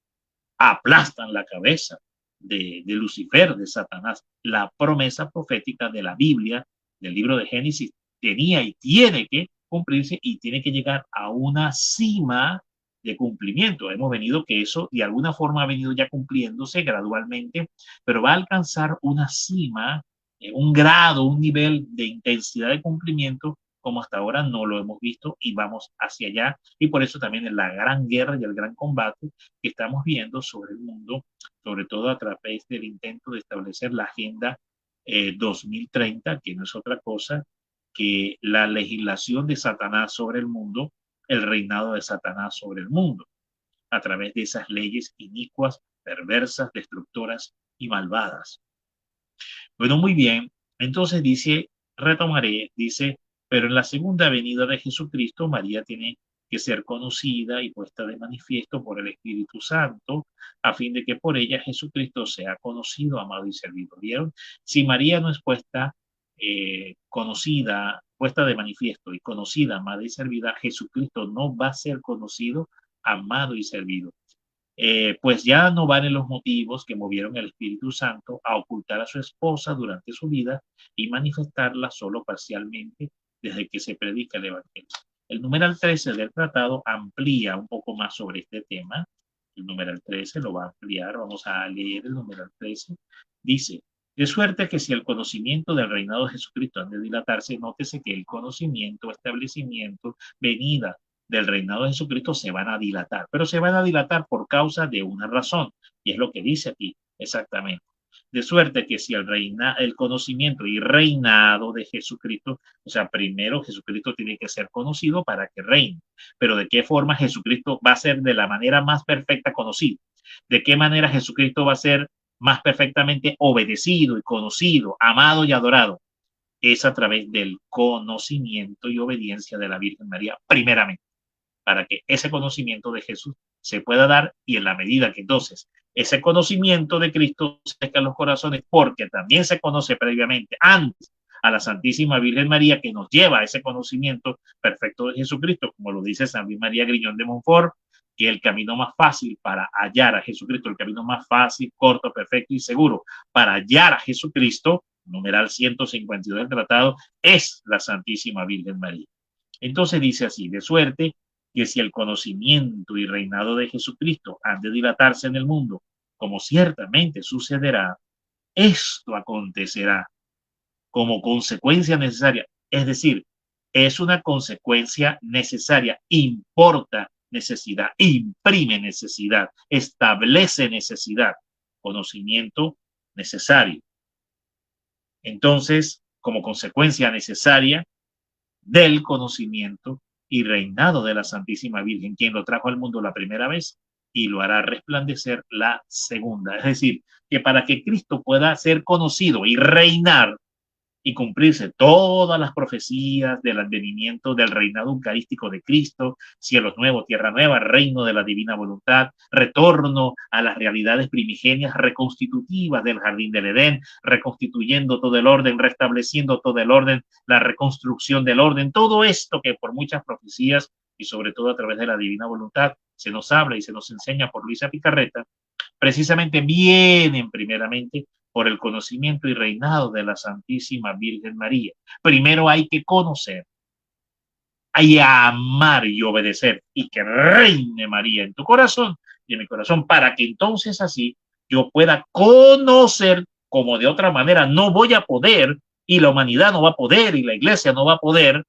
[SPEAKER 1] aplastan la cabeza de Lucifer, de Satanás. La promesa profética de la Biblia, del libro de Génesis, tenía y tiene que cumplirse y tiene que llegar a una cima de cumplimiento. Hemos venido que eso de alguna forma ha venido ya cumpliéndose gradualmente, pero va a alcanzar una cima, un grado, un nivel de intensidad de cumplimiento como hasta ahora no lo hemos visto y vamos hacia allá. Y por eso también en la gran guerra y el gran combate que estamos viendo sobre el mundo, sobre todo a través del intento de establecer la Agenda 2030, que no es otra cosa que la legislación de Satanás sobre el mundo, el reinado de Satanás sobre el mundo, a través de esas leyes inicuas, perversas, destructoras y malvadas. Bueno, muy bien. Entonces dice, retomaré, dice, pero en la segunda venida de Jesucristo, María tiene que ser conocida y puesta de manifiesto por el Espíritu Santo, a fin de que por ella Jesucristo sea conocido, amado y servido. ¿Vieron? Si María no es conocida, puesta de manifiesto y conocida, amada y servida, Jesucristo no va a ser conocido, amado y servido. Pues ya no valen los motivos que movieron al Espíritu Santo a ocultar a su esposa durante su vida y manifestarla solo parcialmente desde que se predica el Evangelio. El numeral 13 del tratado amplía un poco más sobre este tema. El numeral 13 lo va a ampliar. Vamos a leer el numeral 13. Dice, de suerte que si el conocimiento del reinado de Jesucristo ha de dilatarse, nótese que el conocimiento, establecimiento, venida del reinado de Jesucristo se van a dilatar, pero se van a dilatar por causa de una razón, y es lo que dice aquí exactamente. De suerte que si el conocimiento y reinado de Jesucristo, o sea, primero Jesucristo tiene que ser conocido para que reine, pero ¿de qué forma Jesucristo va a ser de la manera más perfecta conocido? ¿De qué manera Jesucristo va a ser más perfectamente obedecido y conocido, amado y adorado? Es a través del conocimiento y obediencia de la Virgen María, primeramente, para que ese conocimiento de Jesús se pueda dar, y en la medida que entonces ese conocimiento de Cristo se acerca a los corazones, porque también se conoce previamente antes a la Santísima Virgen María, que nos lleva a ese conocimiento perfecto de Jesucristo, como lo dice San Luis María Griñón de Montfort, que el camino más fácil para hallar a Jesucristo, el camino más fácil, corto, perfecto y seguro para hallar a Jesucristo, numeral 152 del tratado, es la Santísima Virgen María. Entonces dice así: de suerte que si el conocimiento y reinado de Jesucristo han de dilatarse en el mundo, como ciertamente sucederá, esto acontecerá como consecuencia necesaria. Es decir, es una consecuencia necesaria, importa necesidad, imprime necesidad, establece necesidad, conocimiento necesario. Entonces, como consecuencia necesaria del conocimiento y reinado de la Santísima Virgen, quien lo trajo al mundo la primera vez y lo hará resplandecer la segunda. Es decir, que para que Cristo pueda ser conocido y reinar y cumplirse todas las profecías del advenimiento del reinado eucarístico de Cristo, cielos nuevos, tierra nueva, reino de la divina voluntad, retorno a las realidades primigenias reconstitutivas del jardín del Edén, reconstituyendo todo el orden, restableciendo todo el orden, la reconstrucción del orden, todo esto que por muchas profecías y sobre todo a través de la divina voluntad se nos habla y se nos enseña por Luisa Picarreta, precisamente vienen primeramente por el conocimiento y reinado de la Santísima Virgen María. Primero hay que conocer, hay que amar y obedecer, y que reine María en tu corazón y en mi corazón, para que entonces así yo pueda conocer, como de otra manera no voy a poder, y la humanidad no va a poder, y la iglesia no va a poder,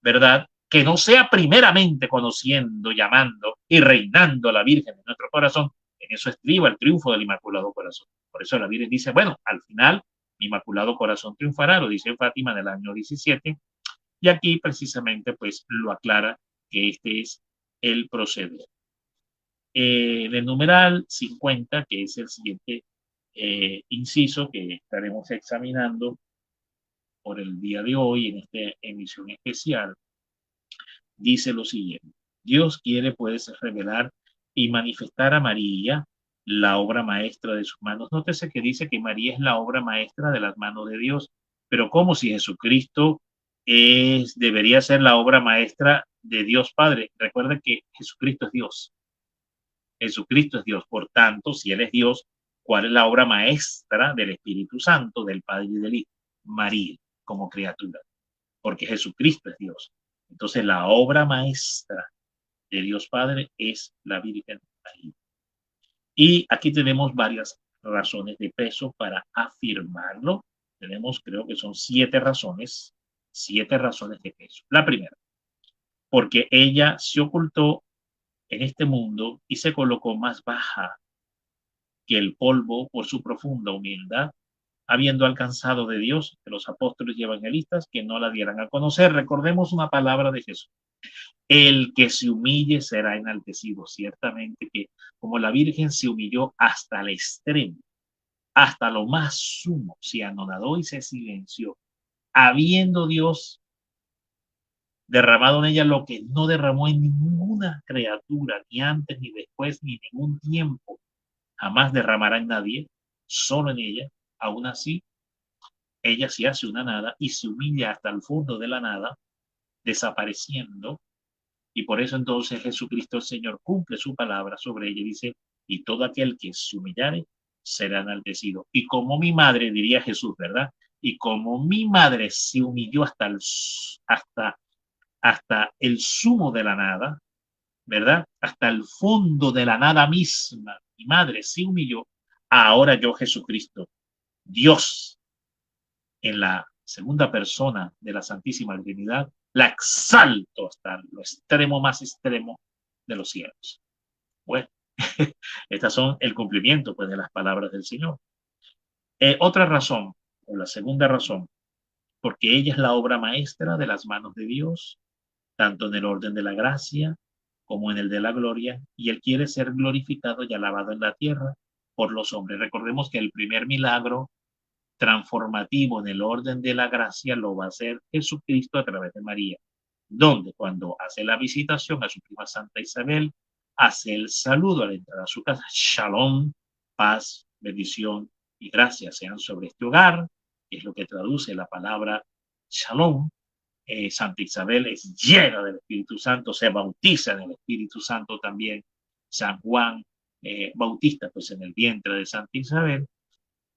[SPEAKER 1] ¿verdad? Que no sea primeramente conociendo, llamando y reinando a la Virgen en nuestro corazón. En eso estriba el triunfo del Inmaculado Corazón. Por eso la Virgen dice, bueno, al final mi Inmaculado Corazón triunfará, lo dice Fátima en el año 17, y aquí precisamente pues lo aclara que este es el proceder. El numeral 50, que es el siguiente inciso que estaremos examinando por el día de hoy en esta emisión especial, dice lo siguiente: Dios quiere pues revelar y manifestar a María la obra maestra de sus manos. Nótese que dice que María es la obra maestra de las manos de Dios, pero como si Jesucristo debería ser la obra maestra de Dios Padre. Recuerden que Jesucristo es Dios. Jesucristo es Dios. Por tanto, si Él es Dios, ¿cuál es la obra maestra del Espíritu Santo, del Padre y del Hijo? María, como criatura, porque Jesucristo es Dios. Entonces, la obra maestra de Dios Padre es la Virgen María. Y aquí tenemos varias razones de peso para afirmarlo. Tenemos, creo que son 7 razones de peso. La primera, porque ella se ocultó en este mundo y se colocó más baja que el polvo por su profunda humildad, habiendo alcanzado de Dios que los apóstoles y evangelistas que no la dieran a conocer. Recordemos una palabra de Jesús: el que se humille será enaltecido. Ciertamente que como la Virgen se humilló hasta el extremo, hasta lo más sumo, se anonadó y se silenció, habiendo Dios derramado en ella lo que no derramó en ninguna criatura, ni antes, ni después, ni en ningún tiempo, jamás derramará en nadie, solo en ella. Aún así, ella se hace una nada y se humilla hasta el fondo de la nada, desapareciendo. Y por eso entonces Jesucristo el Señor cumple su palabra sobre ella y dice: y todo aquel que se humillare será enaltecido. Y como mi madre, diría Jesús, ¿verdad? Y como mi madre se humilló hasta el sumo de la nada, ¿verdad? Hasta el fondo de la nada misma, mi madre se humilló, ahora yo, Jesucristo, Dios, en la segunda persona de la Santísima Trinidad, la exalto hasta lo extremo más extremo de los cielos. Bueno, estas son el cumplimiento pues de las palabras del Señor. Otra razón, o la segunda razón, porque ella es la obra maestra de las manos de Dios, tanto en el orden de la gracia como en el de la gloria, y él quiere ser glorificado y alabado en la tierra por los hombres. Recordemos que el primer milagro transformativo en el orden de la gracia lo va a hacer Jesucristo a través de María, donde cuando hace la visitación a su prima Santa Isabel, hace el saludo al entrar a su casa, Shalom, paz, bendición y gracia sean sobre este hogar, que es lo que traduce la palabra Shalom. Santa Isabel es llena del Espíritu Santo, se bautiza en el Espíritu Santo también. San Juan Bautista, pues en el vientre de Santa Isabel,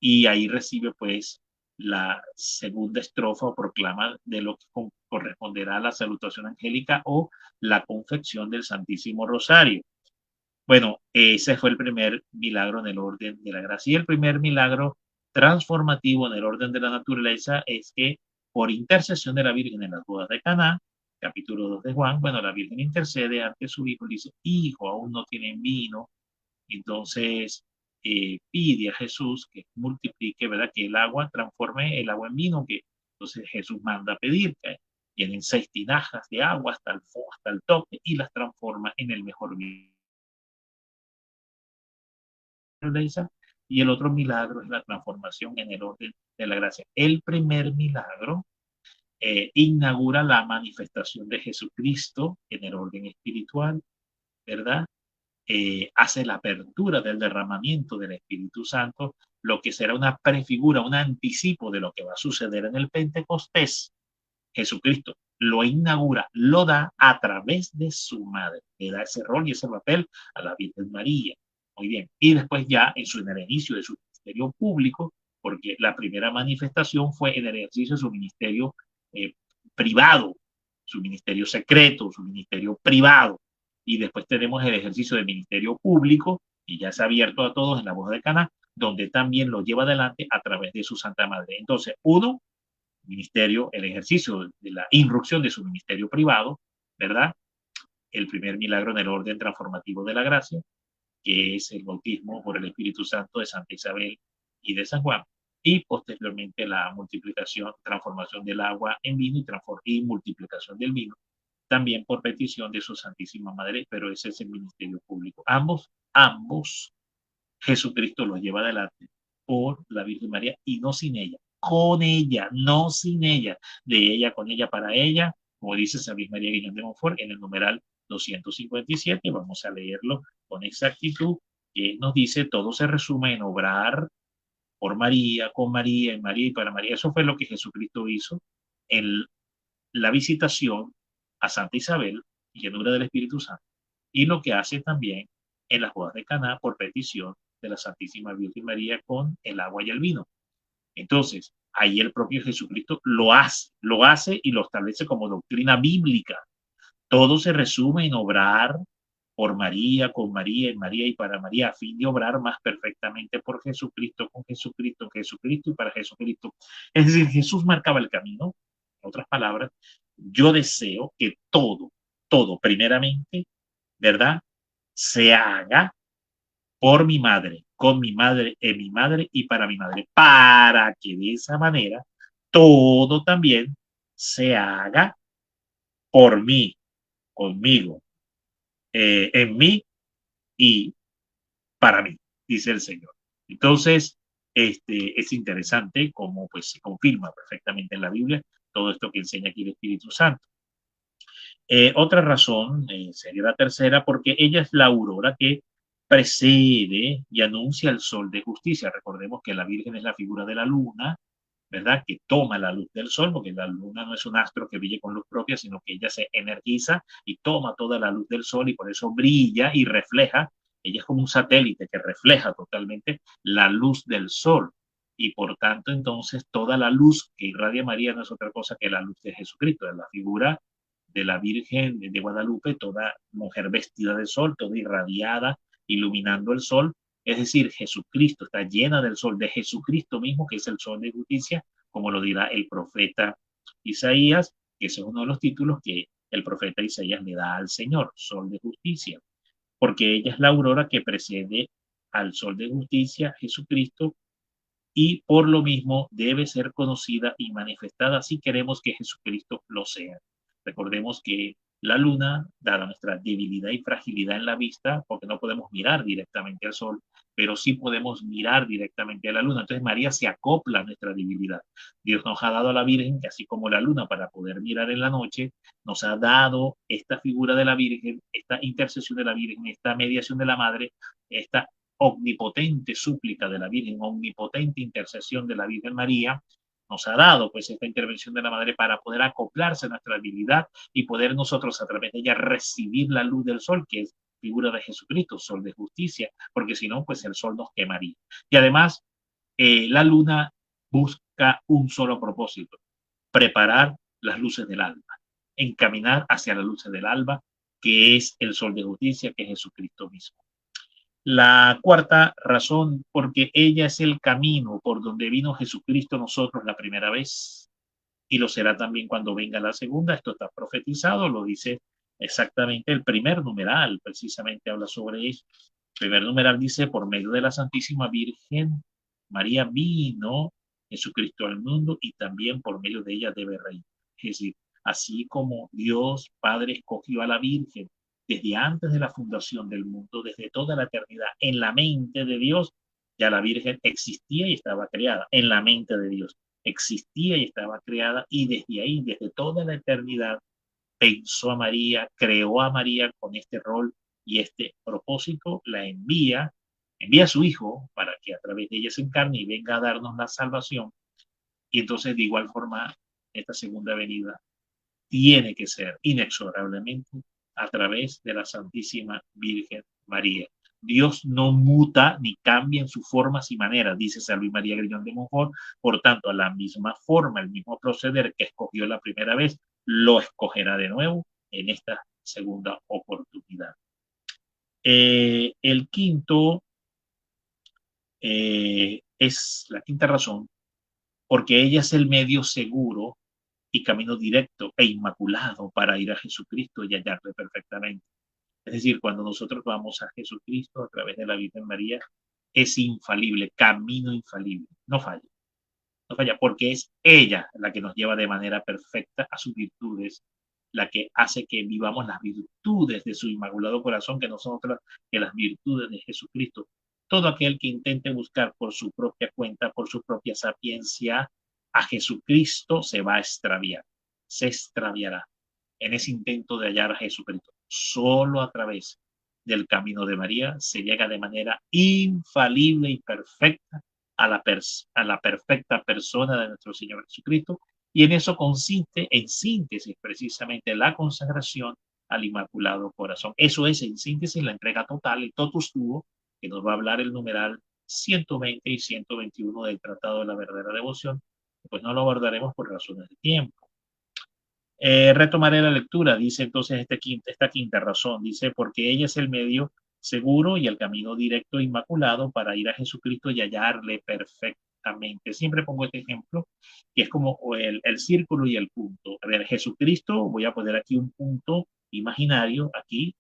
[SPEAKER 1] y ahí recibe pues la segunda estrofa o proclama de lo que corresponderá a la salutación angélica o la confección del Santísimo Rosario. Bueno, ese fue el primer milagro en el orden de la gracia. Y el primer milagro transformativo en el orden de la naturaleza es que por intercesión de la Virgen en las bodas de Caná, capítulo 2 de Juan, bueno, la Virgen intercede ante su hijo y dice, hijo, aún no tienen vino. Entonces pide a Jesús que multiplique, ¿verdad? Que el agua transforme el agua en vino, que entonces Jesús manda a pedir que tienen 6 tinajas de agua hasta el tope y las transforma en el mejor vino. Y el otro milagro es la transformación en el orden de la gracia. El primer milagro inaugura la manifestación de Jesucristo en el orden espiritual, ¿verdad? Hace la apertura del derramamiento del Espíritu Santo, lo que será una prefigura, un anticipo de lo que va a suceder en el Pentecostés. Jesucristo lo inaugura, lo da a través de su madre, le da ese rol y ese papel a la Virgen María. Muy bien. Y después ya en el inicio de su ministerio público, porque la primera manifestación fue en el ejercicio de su ministerio eh, privado, su ministerio secreto, su ministerio privado. Y después tenemos el ejercicio del ministerio público, y ya se ha abierto a todos en la boda de Caná, donde también lo lleva adelante a través de su Santa Madre. Entonces, uno, ministerio, el ejercicio de la irrupción de su ministerio privado, ¿verdad? El primer milagro en el orden transformativo de la gracia, que es el bautismo por el Espíritu Santo de Santa Isabel y de San Juan, y posteriormente la multiplicación, transformación del agua en vino y multiplicación del vino, también por petición de su Santísima Madre, pero ese es el ministerio público. Ambos, Jesucristo los lleva adelante por la Virgen María y no sin ella, con ella, no sin ella, de ella, con ella, para ella, como dice San Luis María Guillón de Montfort en el numeral 257, vamos a leerlo con exactitud, que nos dice, todo se resume en obrar por María, con María, en María y para María. Eso fue lo que Jesucristo hizo en la visitación a Santa Isabel, llenura del Espíritu Santo, y lo que hace también en las bodas de Caná por petición de la Santísima Virgen María con el agua y el vino. Entonces, ahí el propio Jesucristo lo hace y lo establece como doctrina bíblica. Todo se resume en obrar por María, con María, en María y para María, a fin de obrar más perfectamente por Jesucristo, con Jesucristo, Jesucristo y para Jesucristo. Es decir, Jesús marcaba el camino. En otras palabras, yo deseo que todo primeramente, ¿verdad? Se haga por mi madre, con mi madre, en mi madre y para mi madre, para que de esa manera todo también se haga por mí, conmigo, en mí y para mí, dice el Señor. Entonces, es interesante cómo pues se confirma perfectamente en la Biblia todo esto que enseña aquí el Espíritu Santo. Otra razón sería la tercera, porque ella es la aurora que precede y anuncia el sol de justicia. Recordemos que la Virgen es la figura de la luna, ¿verdad? Que toma la luz del sol, porque la luna no es un astro que brille con luz propia, sino que ella se energiza y toma toda la luz del sol y por eso brilla y refleja. Ella es como un satélite que refleja totalmente la luz del sol. Y por tanto, entonces, toda la luz que irradia María no es otra cosa que la luz de Jesucristo, es la figura de la Virgen de Guadalupe, toda mujer vestida de sol, toda irradiada, iluminando el sol. Es decir, Jesucristo está llena del sol, de Jesucristo mismo, que es el sol de justicia, como lo dirá el profeta Isaías, que ese es uno de los títulos que el profeta Isaías le da al Señor, sol de justicia, porque ella es la aurora que precede al sol de justicia, Jesucristo, y por lo mismo debe ser conocida y manifestada si queremos que Jesucristo lo sea. Recordemos que La luna, dada nuestra debilidad y fragilidad en la vista, porque no podemos mirar directamente al sol, pero sí podemos mirar directamente a la luna. Entonces María se acopla a nuestra debilidad. Dios nos ha dado a la Virgen, que así como la luna para poder mirar en la noche, nos ha dado esta figura de la Virgen, esta intercesión de la Virgen, esta mediación de la Madre, esta omnipotente súplica de la Virgen, omnipotente intercesión de la Virgen María, nos ha dado pues esta intervención de la Madre para poder acoplarse a nuestra habilidad y poder nosotros a través de ella recibir la luz del sol, que es figura de Jesucristo, sol de justicia, porque si no, pues el sol nos quemaría. Y además, la luna busca un solo propósito: preparar las luces del alba, encaminar hacia las luces del alba, que es el sol de justicia, que es Jesucristo mismo. La cuarta razón, porque ella es el camino por donde vino Jesucristo a nosotros la primera vez y lo será también cuando venga la segunda. Esto está profetizado, lo dice exactamente el primer numeral, precisamente habla sobre eso. El primer numeral dice: por medio de la Santísima Virgen María vino Jesucristo al mundo y también por medio de ella debe reinar. Es decir, así como Dios Padre escogió a la Virgen desde antes de la fundación del mundo, desde toda la eternidad, en la mente de Dios, ya la Virgen existía y estaba creada en la mente de Dios, existía y estaba creada, y desde ahí, desde toda la eternidad, pensó a María, creó a María con este rol y este propósito, la envía a su Hijo para que a través de ella se encarne y venga a darnos la salvación. Y entonces, de igual forma, esta segunda venida tiene que ser inexorablemente a través de la Santísima Virgen María. Dios no muta ni cambia en sus formas y maneras, dice San Luis María Griñón de Montfort. Por tanto, a la misma forma, el mismo proceder que escogió la primera vez, lo escogerá de nuevo en esta segunda oportunidad. El quinto es la quinta razón, porque ella es el medio seguro y camino directo e inmaculado para ir a Jesucristo y hallarle perfectamente. Es decir, cuando nosotros vamos a Jesucristo a través de la Virgen María, es infalible, camino infalible, no falla, no falla, porque es ella la que nos lleva de manera perfecta a sus virtudes, la que hace que vivamos las virtudes de su inmaculado corazón, que no son otras que las virtudes de Jesucristo. Todo aquel que intente buscar por su propia cuenta, por su propia sapiencia, a Jesucristo se va a extraviar, se extraviará en ese intento de hallar a Jesucristo. Solo a través del camino de María se llega de manera infalible y perfecta a la perfecta persona de nuestro Señor Jesucristo, y en eso consiste, en síntesis, precisamente la consagración al Inmaculado Corazón. Eso es, en síntesis, la entrega total, el totus tuo, que nos va a hablar el numeral 120 y 121 del Tratado de la Verdadera Devoción. Pues no lo abordaremos por razones de tiempo. Retomaré la lectura, dice entonces esta quinta razón, dice: porque ella es el medio seguro y el camino directo e inmaculado para ir a Jesucristo y hallarle perfectamente. Siempre pongo este ejemplo, que es como el círculo y el punto. A ver, Jesucristo, voy a poner aquí un punto imaginario, aquí,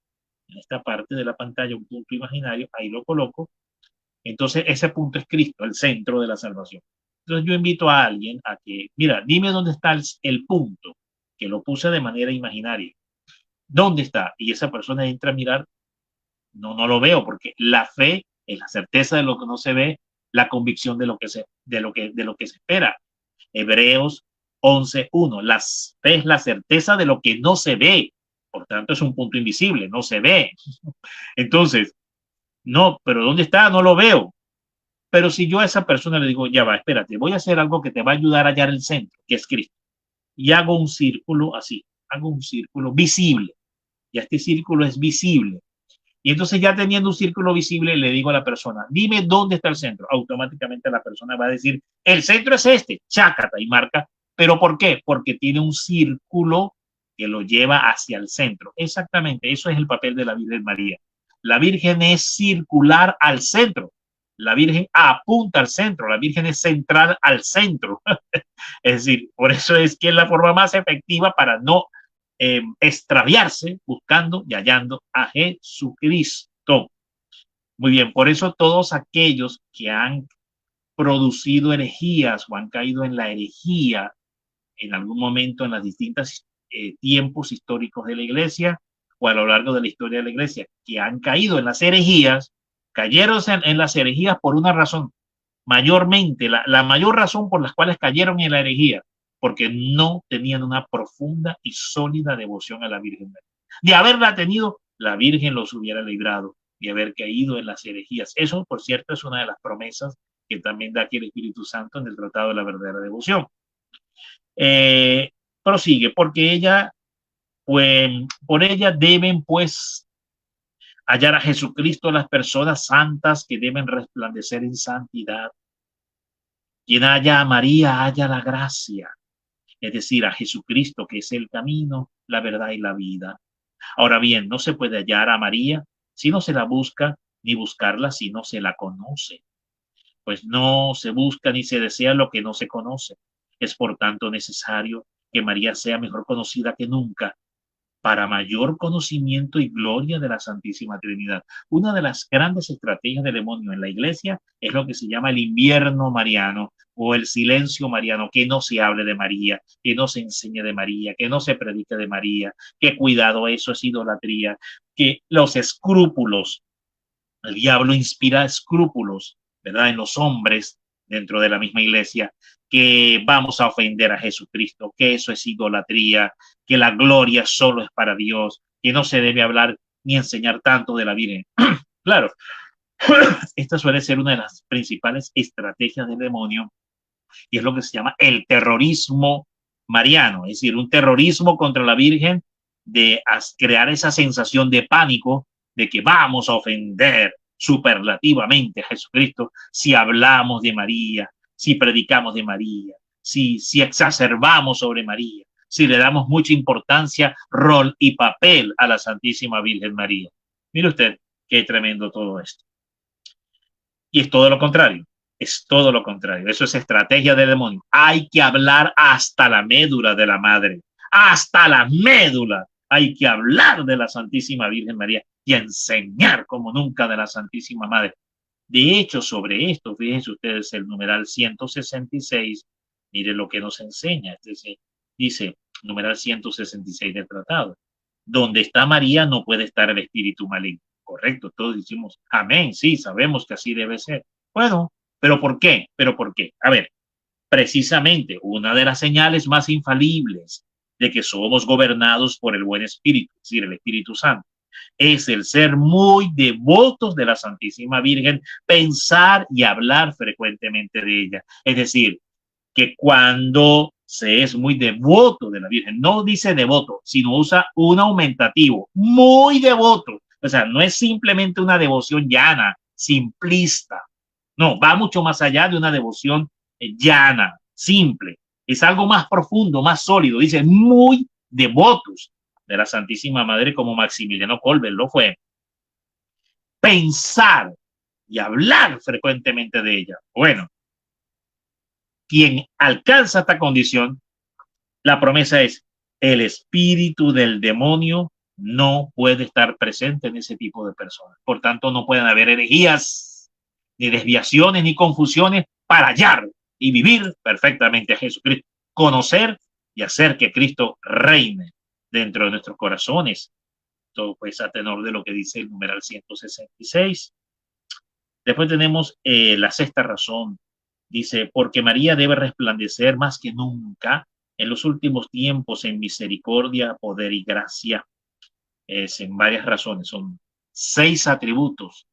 [SPEAKER 1] en esta parte de la pantalla, un punto imaginario, ahí lo coloco. Entonces, ese punto es Cristo, el centro de la salvación. Entonces, yo invito a alguien a que, mira, dime dónde está el punto, que lo puse de manera imaginaria. ¿Dónde está? Y esa persona entra a mirar, no lo veo, porque la fe es la certeza de lo que no se ve, la convicción de lo que se espera. Hebreos 11:1. La fe es la certeza de lo que no se ve. Por tanto, es un punto invisible, no se ve. Entonces, no, pero ¿dónde está? No lo veo. Pero si yo a esa persona le digo: ya va, espérate, voy a hacer algo que te va a ayudar a hallar el centro, que es Cristo. Y hago un círculo así, hago un círculo visible. Ya este círculo es visible. Y entonces, ya teniendo un círculo visible, le digo a la persona: dime dónde está el centro. Automáticamente la persona va a decir: el centro es este, chácata, y marca. ¿Pero por qué? Porque tiene un círculo que lo lleva hacia el centro. Exactamente, eso es el papel de la Virgen María. La Virgen es circular al centro. La Virgen apunta al centro. La Virgen es central al centro. Es decir, por eso es que es la forma más efectiva para no extraviarse buscando y hallando a Jesucristo. Muy bien, por eso todos aquellos que han producido herejías o han caído en la herejía en algún momento en las distintas tiempos históricos de la Iglesia o a lo largo de la historia de la Iglesia, que han caído en las herejías, cayeron en las herejías por una razón, mayormente, la mayor razón por las cuales cayeron en la herejía, porque no tenían una profunda y sólida devoción a la Virgen María. De haberla tenido, la Virgen los hubiera librado de haber caído en las herejías. Eso, por cierto, es una de las promesas que también da aquí el Espíritu Santo en el Tratado de la Verdadera Devoción. Prosigue, porque ella, pues, por ella deben, pues, hallar a Jesucristo las personas santas que deben resplandecer en santidad. Quien haya a María, haya la gracia, es decir, a Jesucristo, que es el camino, la verdad y la vida. Ahora bien, no se puede hallar a María si no se la busca, ni buscarla si no se la conoce. Pues no se busca ni se desea lo que no se conoce. Es por tanto necesario que María sea mejor conocida que nunca, para mayor conocimiento y gloria de la Santísima Trinidad. Una de las grandes estrategias del demonio en la iglesia es lo que se llama el invierno mariano o el silencio mariano, que no se hable de María, que no se enseñe de María, que no se predique de María, que cuidado, eso es idolatría, que los escrúpulos, el diablo inspira escrúpulos, ¿verdad? En los hombres dentro de la misma iglesia, que vamos a ofender a Jesucristo, que eso es idolatría, que la gloria solo es para Dios, que no se debe hablar ni enseñar tanto de la Virgen. Claro, esta suele ser una de las principales estrategias del demonio y es lo que se llama el terrorismo mariano, es decir, un terrorismo contra la Virgen de crear esa sensación de pánico de que vamos a ofender superlativamente a Jesucristo si hablamos de María, si predicamos de María, si exacerbamos sobre María, si le damos mucha importancia, rol y papel a la Santísima Virgen María. Mire usted qué tremendo todo esto. Y es todo lo contrario. Es todo lo contrario. Eso es estrategia del demonio. Hay que hablar hasta la médula de la madre. Hasta la médula. Hay que hablar de la Santísima Virgen María y enseñar como nunca de la Santísima Madre. De hecho, sobre esto, fíjense ustedes el numeral 166. Mire lo que nos enseña. Dice, numeral 166 del tratado. Donde está María no puede estar el espíritu maligno. Correcto, todos decimos amén, sí, sabemos que así debe ser. Bueno, ¿pero por qué? ¿Pero por qué? A ver, precisamente una de las señales más infalibles de que somos gobernados por el buen espíritu, es decir, el Espíritu Santo, es el ser muy devotos de la Santísima Virgen, pensar y hablar frecuentemente de ella. Es decir, que cuando se es muy devoto de la Virgen, no dice devoto, sino usa un aumentativo, muy devoto. O sea, no es simplemente una devoción llana, simplista. No, va mucho más allá de una devoción llana, simple. Es algo más profundo, más sólido. Dice, muy devotos de la Santísima Madre, como Maximiliano Kolbe lo fue. Pensar y hablar frecuentemente de ella. Bueno, quien alcanza esta condición, la promesa es, el espíritu del demonio no puede estar presente en ese tipo de personas. Por tanto, no pueden haber herejías, ni desviaciones, ni confusiones para hallar y vivir perfectamente a Jesucristo. Conocer y hacer que Cristo reine dentro de nuestros corazones. Todo pues a tenor de lo que dice el numeral 166. Después tenemos la sexta razón. Dice, porque María debe resplandecer más que nunca en los últimos tiempos en misericordia, poder y gracia. Es en varias razones. Son 6 atributos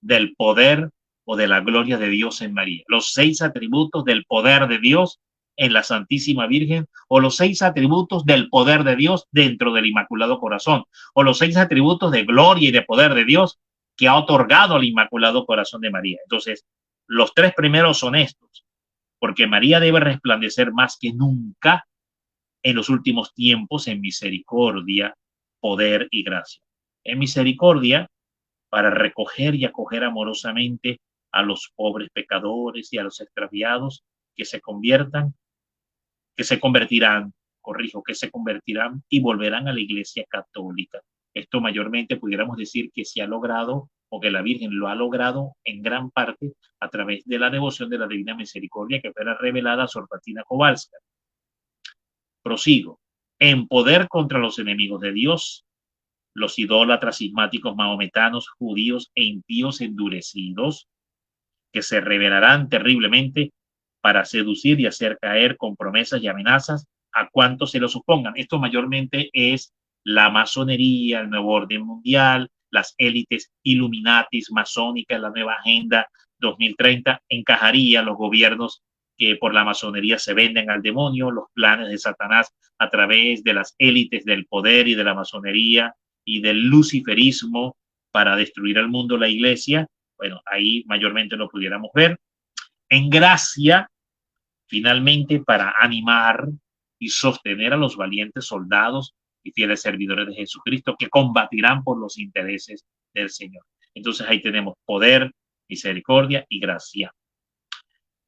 [SPEAKER 1] del poder o de la gloria de Dios en María. Los 6 atributos del poder de Dios en la Santísima Virgen, o los 6 atributos del poder de Dios dentro del Inmaculado Corazón, o los 6 atributos de gloria y de poder de Dios que ha otorgado al Inmaculado Corazón de María. Entonces, los 3 primeros son estos, porque María debe resplandecer más que nunca en los últimos tiempos en misericordia, poder y gracia. En misericordia, para recoger y acoger amorosamente a los pobres pecadores y a los extraviados que se conviertan, que se convertirán, corrijo, que se convertirán y volverán a la Iglesia Católica. Esto mayormente pudiéramos decir que se ha logrado o que la Virgen lo ha logrado en gran parte a través de la devoción de la Divina Misericordia que fue revelada a Sor Fatina Kowalska. Prosigo. en poder contra los enemigos de Dios, los idólatras, cismáticos, mahometanos, judíos e impíos endurecidos, que se rebelarán terriblemente para seducir y hacer caer con promesas y amenazas a cuantos se los opongan. Esto mayormente es la masonería, el nuevo orden mundial, las élites illuminatis masónicas, la nueva agenda 2030, encajaría los gobiernos que por la masonería se venden al demonio, los planes de Satanás a través de las élites del poder y de la masonería y del luciferismo para destruir al mundo, la iglesia. Bueno, ahí mayormente lo pudiéramos ver. En gracia, finalmente, para animar y sostener a los valientes soldados y fieles servidores de Jesucristo que combatirán por los intereses del Señor. Entonces ahí tenemos poder, misericordia y gracia.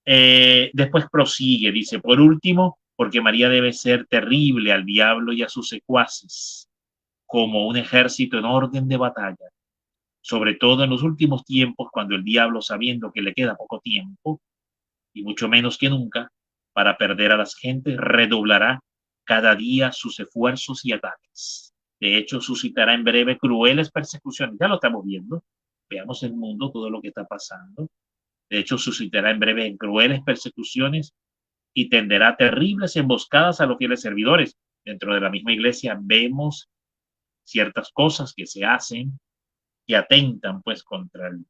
[SPEAKER 1] Después prosigue, dice, por último, porque María debe ser terrible al diablo y a sus secuaces, como un ejército en orden de batalla, sobre todo en los últimos tiempos, cuando el diablo, sabiendo que le queda poco tiempo, y mucho menos que nunca, para perder a las gentes, redoblará cada día sus esfuerzos y ataques. De hecho, suscitará en breve crueles persecuciones. Ya lo estamos viendo. Veamos el mundo, todo lo que está pasando. De hecho, suscitará en breve crueles persecuciones y tenderá terribles emboscadas a los fieles servidores. Dentro de la misma iglesia vemos ciertas cosas que se hacen que atentan pues contra el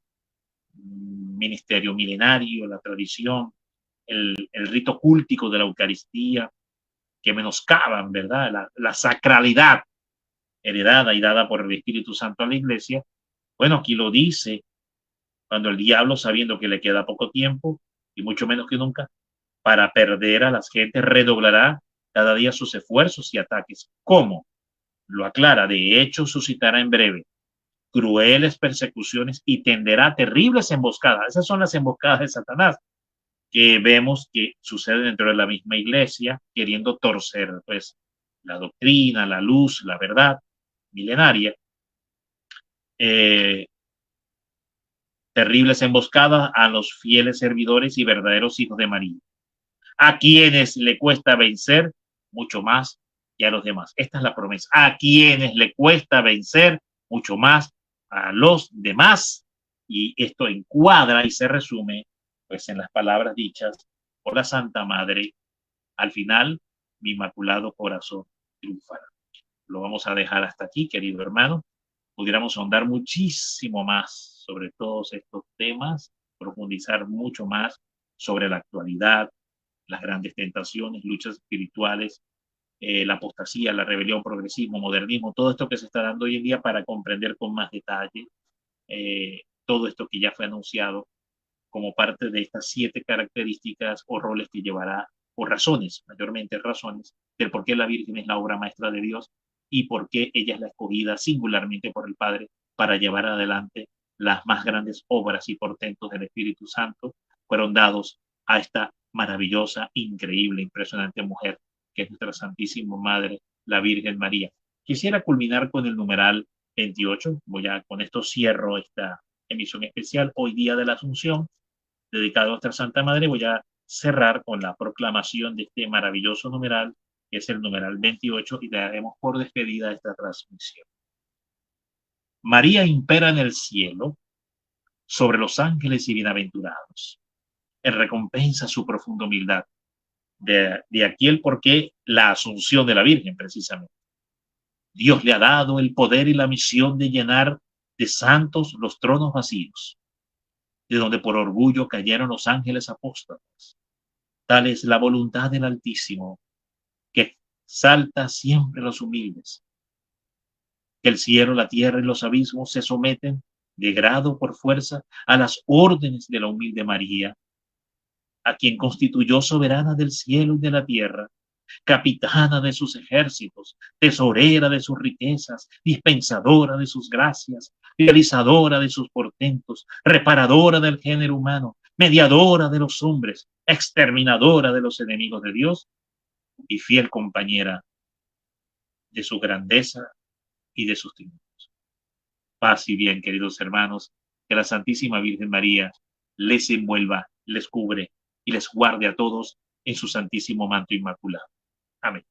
[SPEAKER 1] ministerio milenario, la tradición, el rito cúltico de la Eucaristía, que menoscaban, ¿verdad? La sacralidad heredada y dada por el Espíritu Santo a la iglesia. Bueno, aquí lo dice, cuando el diablo, sabiendo que le queda poco tiempo, y mucho menos que nunca, para perder a las gentes, redoblará cada día sus esfuerzos y ataques. ¿Cómo? Lo aclara, de hecho suscitará en breve crueles persecuciones y tenderá terribles emboscadas. Esas son las emboscadas de Satanás que vemos que sucede dentro de la misma iglesia, queriendo torcer pues la doctrina, la luz, la verdad milenaria. Terribles emboscadas a los fieles servidores y verdaderos hijos de María, a quienes le cuesta vencer mucho más que a los demás. Esta es la promesa. A quienes le cuesta vencer mucho más a los demás. Y esto encuadra y se resume pues en las palabras dichas por la Santa Madre. Al final, mi inmaculado corazón triunfará. Lo vamos a dejar hasta aquí, querido hermano. Pudiéramos ahondar muchísimo más sobre todos estos temas, profundizar mucho más sobre la actualidad, las grandes tentaciones, luchas espirituales, la apostasía, la rebelión, progresismo, modernismo, todo esto que se está dando hoy en día para comprender con más detalle todo esto que ya fue anunciado como parte de estas 7 características o roles que llevará, o razones, mayormente razones, del por qué la Virgen es la obra maestra de Dios y por qué ella es la escogida singularmente por el Padre para llevar adelante las más grandes obras y portentos del Espíritu Santo, fueron dados a esta maravillosa, increíble, impresionante mujer que es nuestra Santísima Madre, la Virgen María. Quisiera culminar con el numeral 28. Con esto cierro esta emisión especial, hoy día de la Asunción, dedicado a nuestra Santa Madre. Voy a cerrar con la proclamación de este maravilloso numeral, que es el numeral 28, y daremos por despedida esta transmisión. María impera en el cielo sobre los ángeles y bienaventurados, en recompensa a su profunda humildad. De aquí el porqué la asunción de la Virgen, precisamente. Dios le ha dado el poder y la misión de llenar de santos los tronos vacíos, de donde por orgullo cayeron los ángeles apóstatas. Tal es la voluntad del Altísimo, que exalta siempre a los humildes. Que el cielo, la tierra y los abismos se someten de grado por fuerza a las órdenes de la humilde María, a quien constituyó soberana del cielo y de la tierra, capitana de sus ejércitos, tesorera de sus riquezas, dispensadora de sus gracias, realizadora de sus portentos, reparadora del género humano, mediadora de los hombres, exterminadora de los enemigos de Dios y fiel compañera de su grandeza y de sus triunfos. Paz y bien, queridos hermanos, que la Santísima Virgen María les envuelva, les cubre y les guarde a todos en su santísimo manto inmaculado. Amén.